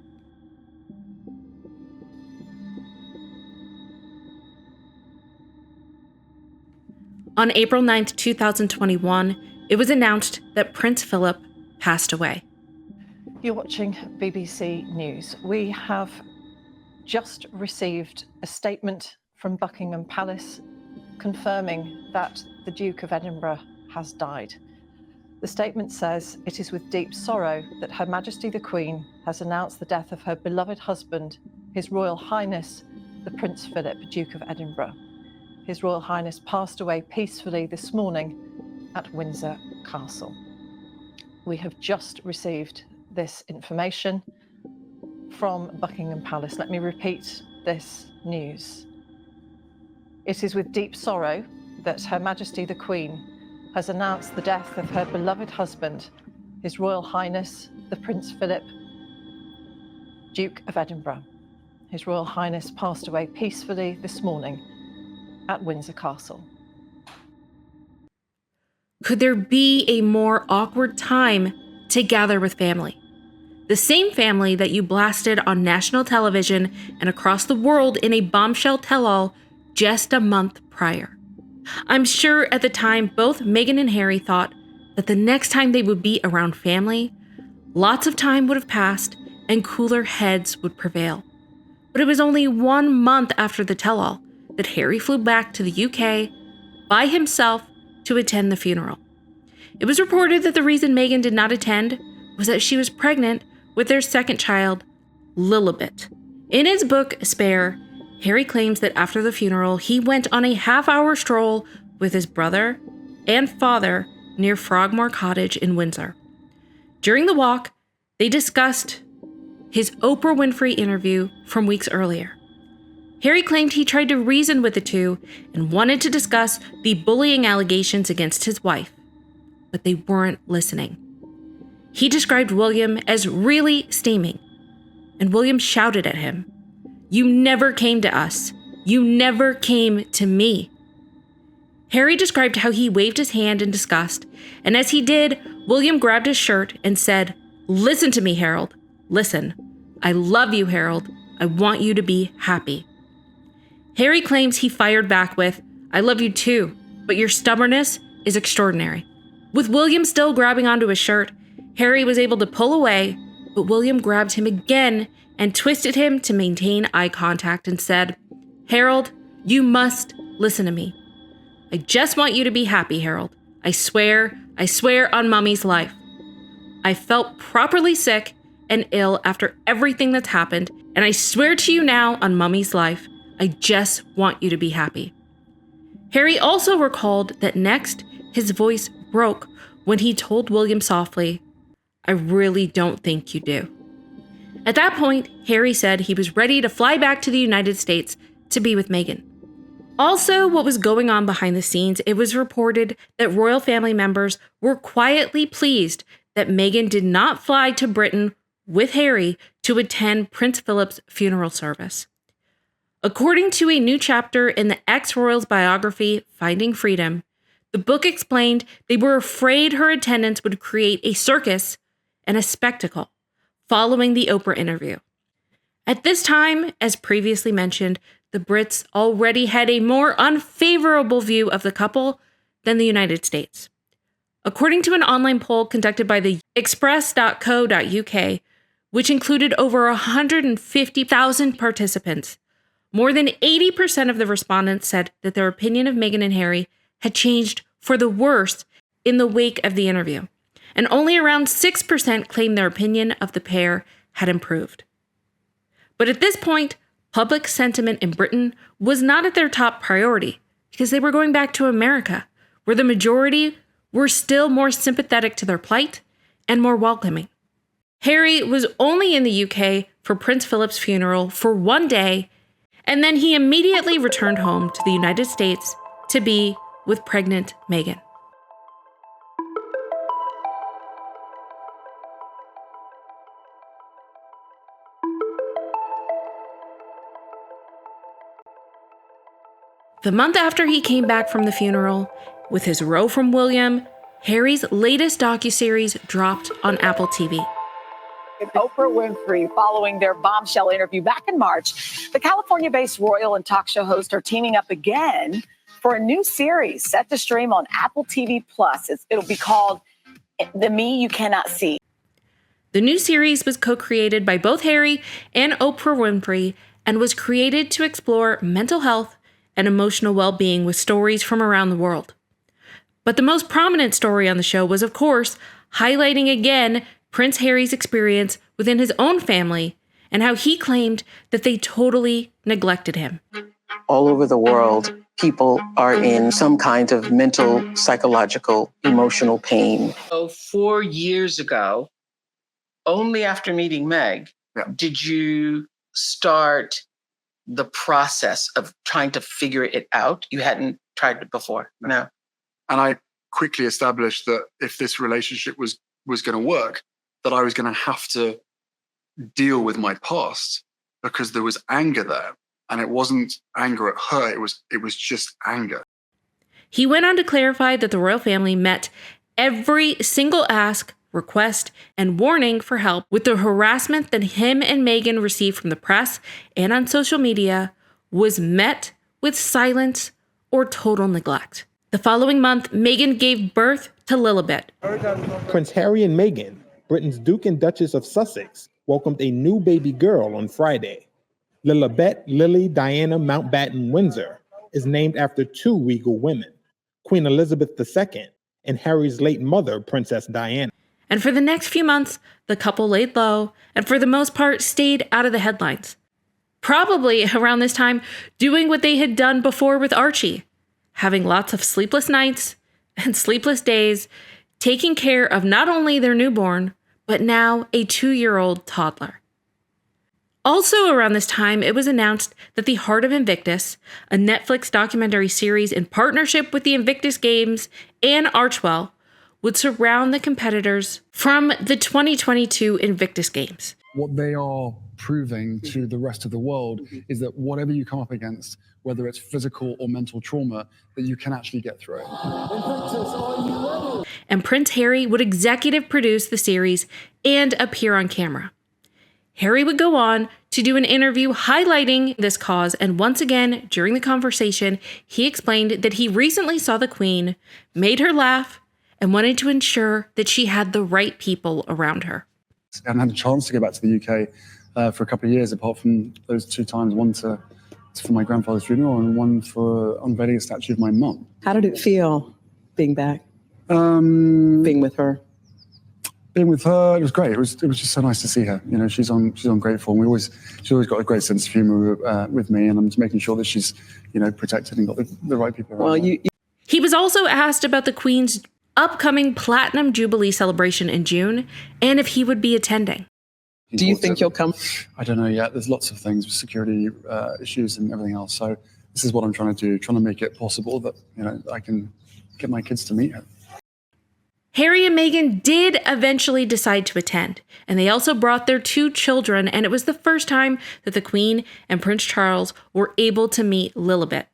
S1: On April 9th, 2021, it was announced that Prince Philip passed away.
S15: You're watching BBC News. We have just received a statement from Buckingham Palace confirming that the Duke of Edinburgh has died. The statement says, "It is with deep sorrow that Her Majesty the Queen has announced the death of her beloved husband, His Royal Highness, the Prince Philip, Duke of Edinburgh. His Royal Highness passed away peacefully this morning at Windsor Castle." We have just received this information from Buckingham Palace. Let me repeat this news. "It is with deep sorrow that Her Majesty the Queen has announced the death of her beloved husband, His Royal Highness, the Prince Philip, Duke of Edinburgh. His Royal Highness passed away peacefully this morning at Windsor Castle."
S1: Could there be a more awkward time to gather with family? The same family that you blasted on national television and across the world in a bombshell tell-all just a month prior. I'm sure at the time both Meghan and Harry thought that the next time they would be around family, lots of time would have passed and cooler heads would prevail. But it was only 1 month after the tell-all that Harry flew back to the UK by himself to attend the funeral. It was reported that the reason Meghan did not attend was that she was pregnant with their second child, Lilibet. In his book, Spare, Harry claims that after the funeral, he went on a half-hour stroll with his brother and father near Frogmore Cottage in Windsor. During the walk, they discussed his Oprah Winfrey interview from weeks earlier. Harry claimed he tried to reason with the two and wanted to discuss the bullying allegations against his wife, but they weren't listening. He described William as really steaming, and William shouted at him, "You never came to us. You never came to me." Harry described how he waved his hand in disgust, and as he did, William grabbed his shirt and said, "Listen to me, Harold. Listen. I love you, Harold. I want you to be happy." Harry claims he fired back with, "I love you too, but your stubbornness is extraordinary." With William still grabbing onto his shirt, Harry was able to pull away, but William grabbed him again and twisted him to maintain eye contact and said, "Harold, you must listen to me. I just want you to be happy, Harold. I swear on Mummy's life. I felt properly sick and ill after everything that's happened, and I swear to you now on Mummy's life, I just want you to be happy." Harry also recalled that next, his voice broke when he told William softly, "I really don't think you do." At that point, Harry said he was ready to fly back to the United States to be with Meghan. Also, what was going on behind the scenes, it was reported that royal family members were quietly pleased that Meghan did not fly to Britain with Harry to attend Prince Philip's funeral service. According to a new chapter in the ex-royal's biography, Finding Freedom, the book explained they were afraid her attendance would create a circus and a spectacle following the Oprah interview. At this time, as previously mentioned, the Brits already had a more unfavorable view of the couple than the United States. According to an online poll conducted by the express.co.uk, which included over 150,000 participants. More than 80% of the respondents said that their opinion of Meghan and Harry had changed for the worse in the wake of the interview, and only around 6% claimed their opinion of the pair had improved. But at this point, public sentiment in Britain was not at their top priority because they were going back to America, where the majority were still more sympathetic to their plight and more welcoming. Harry was only in the UK for Prince Philip's funeral for one day, and then he immediately returned home to the United States to be with pregnant Meghan. The month after he came back from the funeral, with his row from William, Harry's latest docuseries dropped on Apple TV.
S16: Oprah Winfrey following their bombshell interview back in March. The California-based royal and talk show host are teaming up again for a new series set to stream on Apple TV+. It'll be called The Me You Cannot See.
S1: The new series was co-created by both Harry and Oprah Winfrey and was created to explore mental health and emotional well-being with stories from around the world. But the most prominent story on the show was, of course, highlighting again Prince Harry's experience within his own family and how he claimed that they totally neglected him.
S17: All over the world, people are in some kind of mental, psychological, emotional pain. So 4 years ago, only after meeting Meg, did you start the process of trying to figure it out? You hadn't tried it before? No.
S7: And I quickly established that if this relationship was going to work, that I was going to have to deal with my past, because there was anger there. And it wasn't anger at her, it was just anger.
S1: He went on to clarify that the royal family met every single ask, request, and warning for help with the harassment that him and Meghan received from the press and on social media was met with silence or total neglect. The following month, Meghan gave birth to Lilibet.
S18: Prince Harry and Meghan, Britain's Duke and Duchess of Sussex, welcomed a new baby girl on Friday. Lilibet Lily Diana Mountbatten-Windsor is named after two regal women, Queen Elizabeth II and Harry's late mother, Princess Diana.
S1: And for the next few months, the couple laid low and for the most part stayed out of the headlines. Probably around this time, doing what they had done before with Archie, having lots of sleepless nights and sleepless days, taking care of not only their newborn, but now a 2-year-old toddler. Also around this time, it was announced that The Heart of Invictus, a Netflix documentary series in partnership with the Invictus Games and Archewell, would surround the competitors from the 2022 Invictus Games.
S7: What they are proving to the rest of the world is that whatever you come up against, whether it's physical or mental trauma, that you can actually get through it.
S1: And Prince Harry would executive produce the series and appear on camera. Harry would go on to do an interview highlighting this cause, and once again, during the conversation, he explained that he recently saw the Queen, made her laugh, and wanted to ensure that she had the right people around her.
S7: I haven't had a chance to go back to the UK for a couple of years, apart from those 2 times, one for my grandfather's funeral and one for unveiling a statue of my mum.
S21: How did it feel being back? Being with her?
S7: Being with her, it was great. It was just so nice to see her. You know, she's on great form. She's always got a great sense of humour with me, and I'm just making sure that she's, protected and got the right people around her.
S1: He was also asked about the Queen's upcoming Platinum Jubilee celebration in June, and if he would be attending.
S21: Do you think you'll come?
S7: I don't know yet. There's lots of things with security issues and everything else. So this is what I'm trying to do, trying to make it possible that, I can get my kids to meet her.
S1: Harry and Meghan did eventually decide to attend, and they also brought their 2 children, and it was the first time that the Queen and Prince Charles were able to meet Lilibet.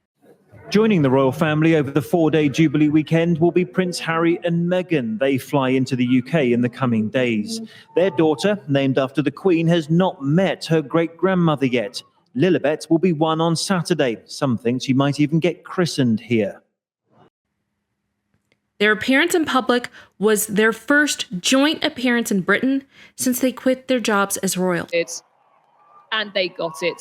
S24: Joining the royal family over the 4-day Jubilee weekend will be Prince Harry and Meghan. They fly into the UK in the coming days. Their daughter, named after the Queen, has not met her great-grandmother yet. Lilibet will be 1 on Saturday. Some think she might even get christened here.
S1: Their appearance in public was their first joint appearance in Britain since they quit their jobs as royals.
S9: And they got it.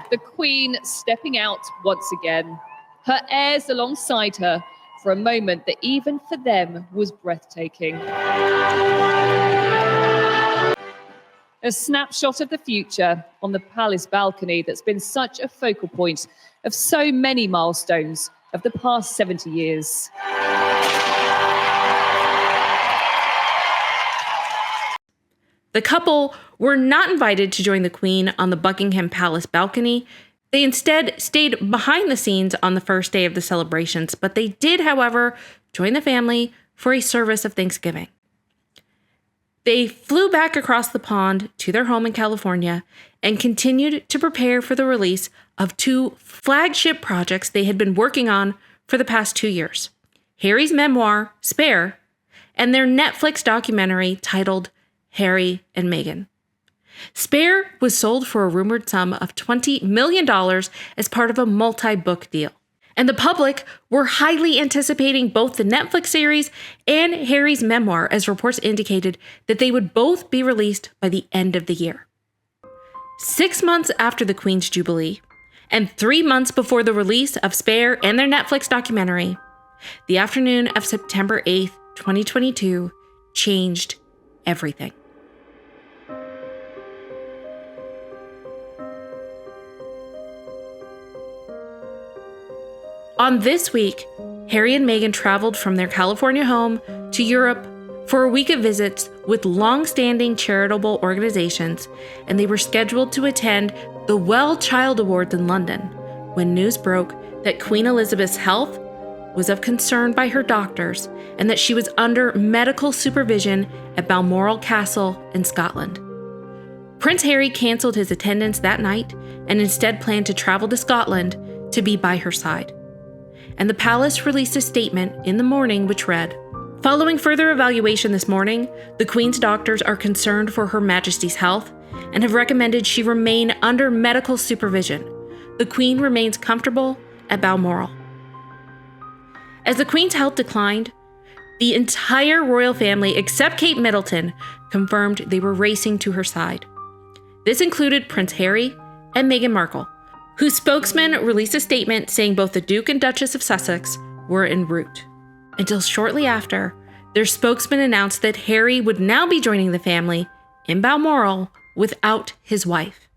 S9: The Queen stepping out once again, her heirs alongside her for a moment that even for them was breathtaking. A snapshot of the future on the palace balcony that's been such a focal point of so many milestones of the past 70 years.
S1: The couple were not invited to join the Queen on the Buckingham Palace balcony. They instead stayed behind the scenes on the first day of the celebrations, but they did, however, join the family for a service of Thanksgiving. They flew back across the pond to their home in California and continued to prepare for the release of 2 flagship projects they had been working on for the past 2 years: Harry's memoir, Spare, and their Netflix documentary titled Harry and Meghan. Spare was sold for a rumored sum of $20 million as part of a multi-book deal. And the public were highly anticipating both the Netflix series and Harry's memoir, as reports indicated that they would both be released by the end of the year. 6 months after the Queen's Jubilee, and 3 months before the release of Spare and their Netflix documentary, the afternoon of September 8th, 2022, changed everything. On this week, Harry and Meghan traveled from their California home to Europe for a week of visits with long-standing charitable organizations, and they were scheduled to attend the Well Child Awards in London when news broke that Queen Elizabeth's health was of concern by her doctors and that she was under medical supervision at Balmoral Castle in Scotland. Prince Harry canceled his attendance that night and instead planned to travel to Scotland to be by her side. And the palace released a statement in the morning which read, "Following further evaluation this morning, the Queen's doctors are concerned for Her Majesty's health and have recommended she remain under medical supervision. The Queen remains comfortable at Balmoral." As the Queen's health declined, the entire royal family, except Kate Middleton, confirmed they were racing to her side. This included Prince Harry and Meghan Markle, whose spokesman released a statement saying both the Duke and Duchess of Sussex were en route. Until shortly after, their spokesman announced that Harry would now be joining the family in Balmoral without his wife.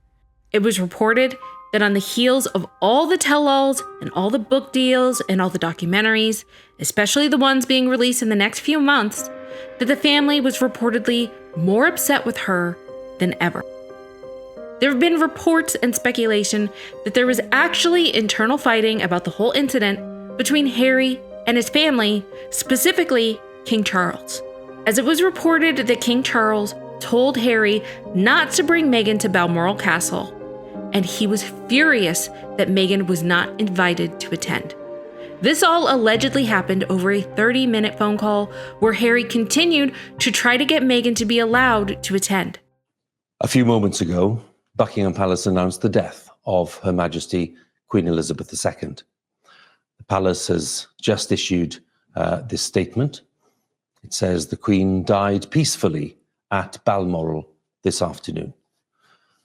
S1: It was reported that on the heels of all the tell-alls and all the book deals and all the documentaries, especially the ones being released in the next few months, that the family was reportedly more upset with her than ever. There have been reports and speculation that there was actually internal fighting about the whole incident between Harry and his family, specifically King Charles, as it was reported that King Charles told Harry not to bring Meghan to Balmoral Castle, and he was furious that Meghan was not invited to attend. This all allegedly happened over a 30-minute phone call where Harry continued to try to get Meghan to be allowed to attend.
S19: A few moments ago, Buckingham Palace announced the death of Her Majesty Queen Elizabeth II. The palace has just issued this statement. It says the Queen died peacefully at Balmoral this afternoon.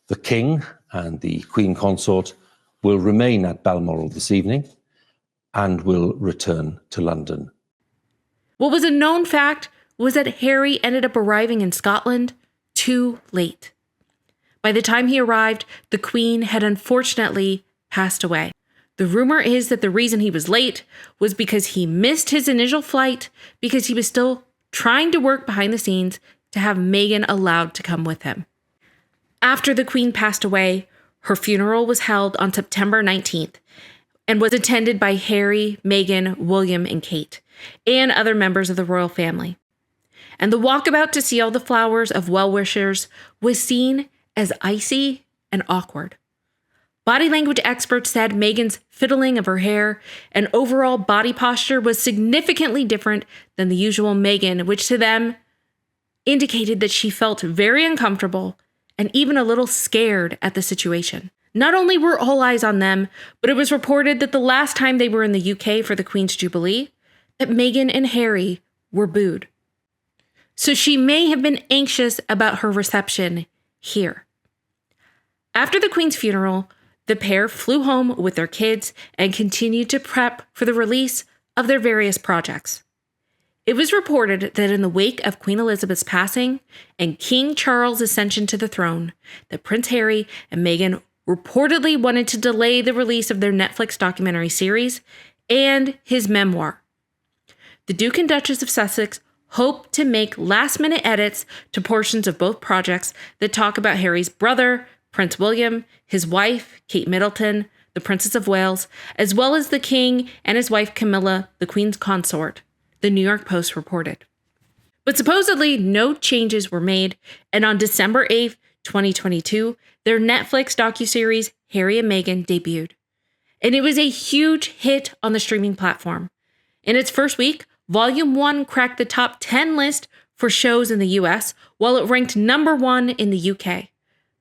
S19: The King and the Queen Consort will remain at Balmoral this evening and will return to London.
S1: What was a known fact was that Harry ended up arriving in Scotland too late. By the time he arrived, the Queen had unfortunately passed away. The rumor is that the reason he was late was because he missed his initial flight because he was still trying to work behind the scenes to have Meghan allowed to come with him. After the Queen passed away, her funeral was held on September 19th and was attended by Harry, Meghan, William, and Kate, and other members of the royal family. And the walkabout to see all the flowers of well-wishers was seen as icy and awkward. Body language experts said Meghan's fiddling of her hair and overall body posture was significantly different than the usual Meghan, which to them indicated that she felt very uncomfortable and even a little scared at the situation. Not only were all eyes on them, but it was reported that the last time they were in the UK for the Queen's Jubilee, that Meghan and Harry were booed. So she may have been anxious about her reception here. After the Queen's funeral, the pair flew home with their kids and continued to prep for the release of their various projects. It was reported that in the wake of Queen Elizabeth's passing and King Charles' ascension to the throne, that Prince Harry and Meghan reportedly wanted to delay the release of their Netflix documentary series and his memoir. The Duke and Duchess of Sussex hope to make last-minute edits to portions of both projects that talk about Harry's brother, Prince William, his wife, Kate Middleton, the Princess of Wales, as well as the King and his wife Camilla, the Queen's consort, the New York Post reported. But supposedly no changes were made, and on December 8th, 2022, their Netflix docuseries Harry and Meghan debuted. And it was a huge hit on the streaming platform. In its first week, Volume 1 cracked the top 10 list for shows in the US, while it ranked number 1 in the UK.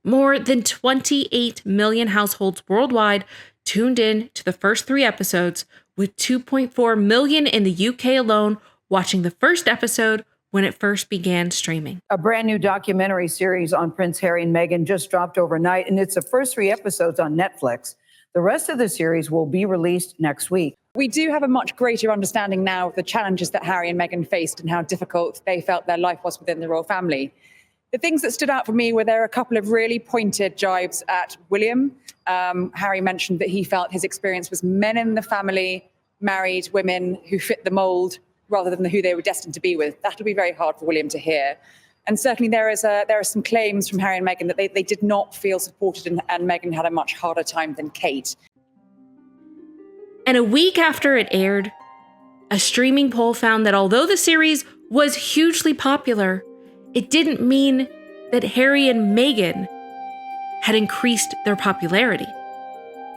S1: More than 28 million households worldwide tuned in to the first 3 episodes, with 2.4 million in the UK alone watching the first episode when it first began streaming.
S14: A brand new documentary series on Prince Harry and Meghan just dropped overnight, and it's the first 3 episodes on Netflix. The rest of the series will be released next week.
S20: We do have a much greater understanding now of the challenges that Harry and Meghan faced and how difficult they felt their life was within the royal family. The things that stood out for me were there are a couple of really pointed jibes at William. Harry mentioned that he felt his experience was men in the family, married women who fit the mold rather than who they were destined to be with. That'll be very hard for William to hear. And certainly there are some claims from Harry and Meghan that they did not feel supported, and Meghan had a much harder time than Kate.
S1: And a week after it aired, a streaming poll found that although the series was hugely popular, it didn't mean that Harry and Meghan had increased their popularity.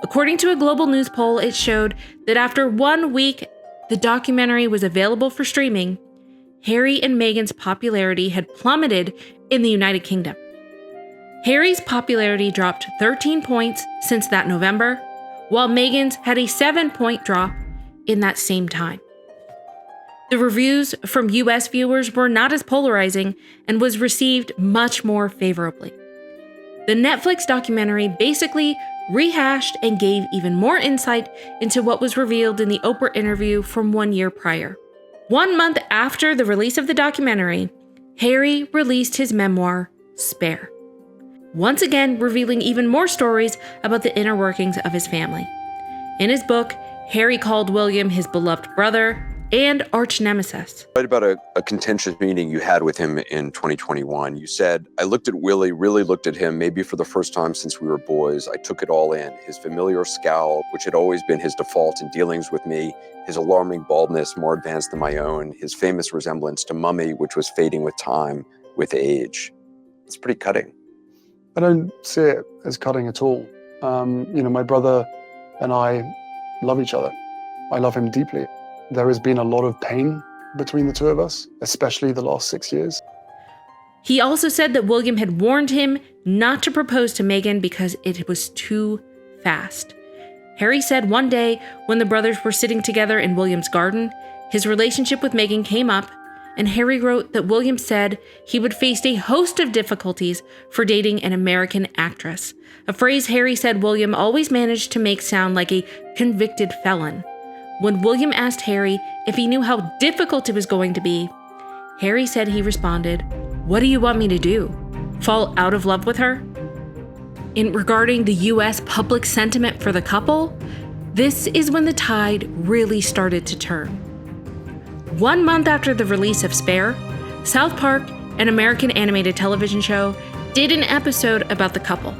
S1: According to a global news poll, it showed that after 1 week the documentary was available for streaming, Harry and Meghan's popularity had plummeted in the United Kingdom. Harry's popularity dropped 13 points since that November, while Meghan's had a 7-point drop in that same time. The reviews from US viewers were not as polarizing and was received much more favorably. The Netflix documentary basically rehashed and gave even more insight into what was revealed in the Oprah interview from 1 year prior. 1 month after the release of the documentary, Harry released his memoir, Spare, once again revealing even more stories about the inner workings of his family. In his book, Harry called William his beloved brother and arch nemesis.
S22: Right about a contentious meeting you had with him in 2021. You said, I looked at Willie, really looked at him, maybe for the first time since we were boys. I took it all in. His familiar scowl, which had always been his default in dealings with me, his alarming baldness, more advanced than my own, his famous resemblance to Mummy, which was fading with time, with age. It's pretty cutting.
S7: I don't see it as cutting at all. My brother and I love each other. I love him deeply. There has been a lot of pain between the two of us, especially the last 6 years.
S1: He also said that William had warned him not to propose to Meghan because it was too fast. Harry said one day when the brothers were sitting together in William's garden, his relationship with Meghan came up, and Harry wrote that William said he would face a host of difficulties for dating an American actress, a phrase Harry said William always managed to make sound like a convicted felon. When William asked Harry if he knew how difficult it was going to be, Harry said he responded, "What do you want me to do? Fall out of love with her?" In regarding the US public sentiment for the couple, this is when the tide really started to turn. 1 month after the release of Spare, South Park, an American animated television show, did an episode about the couple.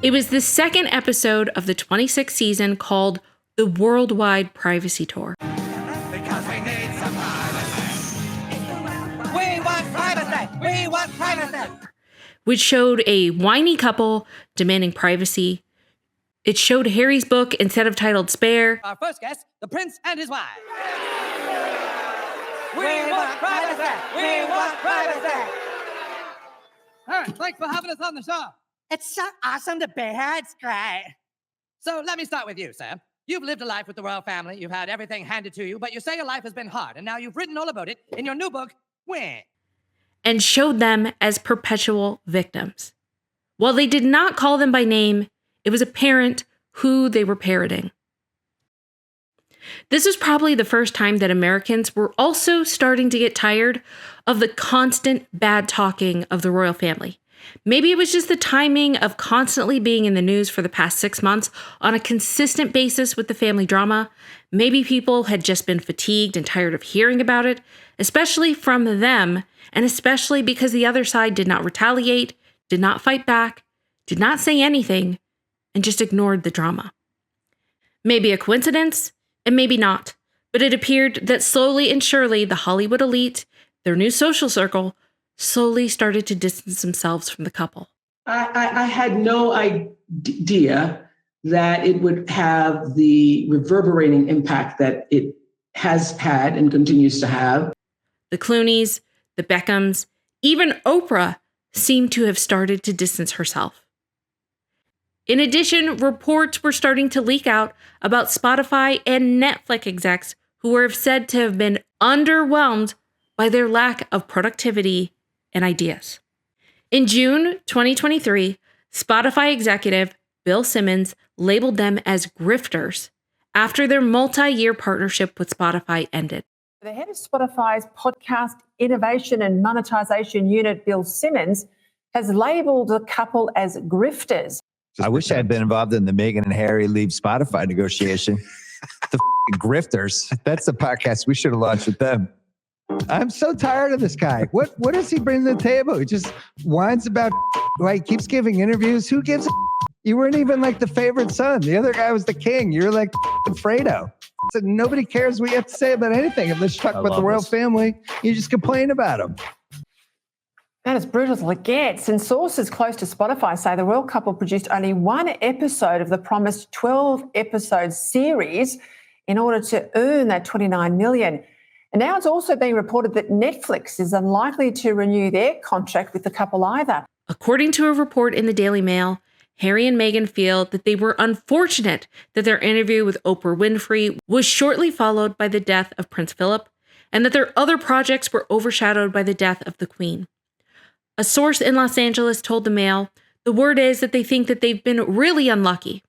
S1: It was the second episode of the 26th season called The Worldwide Privacy Tour.
S23: Because we need some privacy. We want privacy. We want privacy.
S1: Which showed a whiny couple demanding privacy. It showed Harry's book instead of titled Spare.
S23: Our first guest, the prince and his wife. We want privacy. We want privacy. All right, thanks for having us on the show. It's so awesome to be here. It's great. So let me start with you, Sam. You've lived a life with the royal family. You've had everything handed to you, but you say your life has been hard, and now you've written all about it in your new book, Win.
S1: And showed them as perpetual victims. While they did not call them by name, it was apparent who they were parroting. This was probably the first time that Americans were also starting to get tired of the constant bad talking of the royal family. Maybe it was just the timing of constantly being in the news for the past 6 months on a consistent basis with the family drama. Maybe people had just been fatigued and tired of hearing about it, especially from them, and especially because the other side did not retaliate, did not fight back, did not say anything, and just ignored the drama. Maybe a coincidence, and maybe not, but it appeared that slowly and surely the Hollywood elite, their new social circle, slowly started to distance themselves from the couple.
S2: I had no idea that it would have the reverberating impact that it has had and continues to have.
S1: The Clooneys, the Beckhams, even Oprah seemed to have started to distance herself. In addition, reports were starting to leak out about Spotify and Netflix execs who were said to have been underwhelmed by their lack of productivity and ideas. In June 2023, Spotify executive Bill Simmons labeled them as grifters after their multi-year partnership with Spotify ended.
S14: The head of Spotify's podcast innovation and monetization unit, Bill Simmons, has labeled the couple as grifters.
S3: I wish I had been involved in the Meghan and Harry leave Spotify negotiation. The grifters. That's the podcast we should have launched with them. I'm so tired of this guy. What does he bring to the table? He just whines about why he keeps giving interviews. Who gives a You weren't even like the favorite son. The other guy was the king. You're like Fredo. So nobody cares what you have to say about anything. Unless you talk about the royal family, you just complain about them.
S14: That is brutal as it gets. And sources close to Spotify say the royal couple produced only one episode of the promised 12-episode series in order to earn that $29 million. And now it's also being reported that Netflix is unlikely to renew their contract with the couple either.
S1: According to a report in the Daily Mail, Harry and Meghan feel that they were unfortunate that their interview with Oprah Winfrey was shortly followed by the death of Prince Philip, and that their other projects were overshadowed by the death of the Queen. A source in Los Angeles told the Mail, the word is that they think that they've been really unlucky.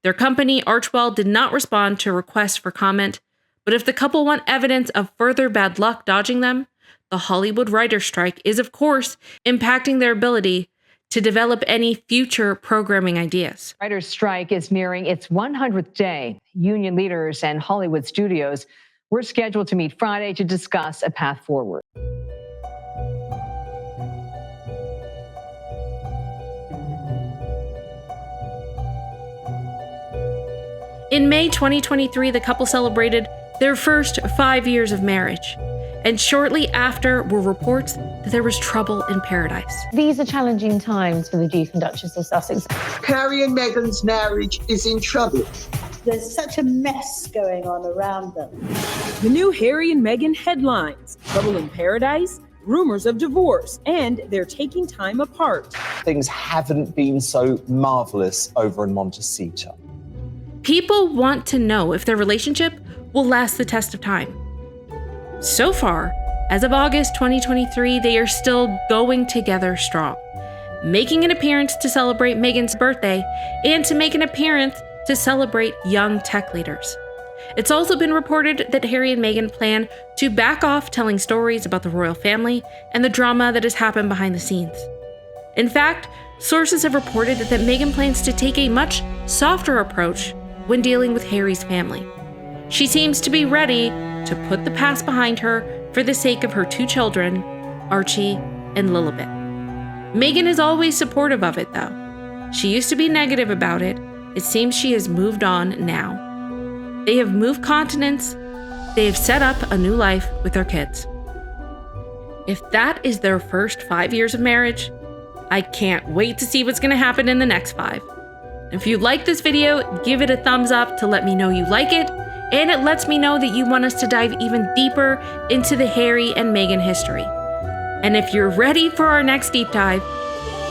S1: Their company, Archwell, did not respond to requests for comment, but if the couple want evidence of further bad luck dodging them, the Hollywood writer's strike is, of course, impacting their ability to develop any future programming ideas.
S5: Writer's strike is nearing its 100th day. Union leaders and Hollywood studios were scheduled to meet Friday to discuss a path forward.
S1: In May 2023, the couple celebrated their first 5 years of marriage. And shortly after were reports that there was trouble in paradise.
S13: These are challenging times for the Duke and Duchess of Sussex.
S25: Harry and Meghan's marriage is in trouble.
S26: There's such a mess going on around them.
S27: The new Harry and Meghan headlines: trouble in paradise, rumors of divorce, and they're taking time apart.
S28: Things haven't been so marvelous over in Montecito.
S1: People want to know if their relationship will last the test of time. So far, as of August 2023, they are still going together strong, making an appearance to celebrate Meghan's birthday and to make an appearance to celebrate young tech leaders. It's also been reported that Harry and Meghan plan to back off telling stories about the royal family and the drama that has happened behind the scenes. In fact, sources have reported that Meghan plans to take a much softer approach when dealing with Harry's family. She seems to be ready to put the past behind her for the sake of her two children, Archie and Lilibet. Meghan is always supportive of it, though. She used to be negative about it. It seems she has moved on now. They have moved continents. They have set up a new life with their kids. If that is their first 5 years of marriage, I can't wait to see what's going to happen in the next 5. If you like this video, give it a thumbs up to let me know you like it, and it lets me know that you want us to dive even deeper into the Harry and Meghan history. And if you're ready for our next deep dive,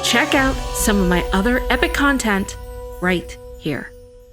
S1: Check out some of my other epic content right here.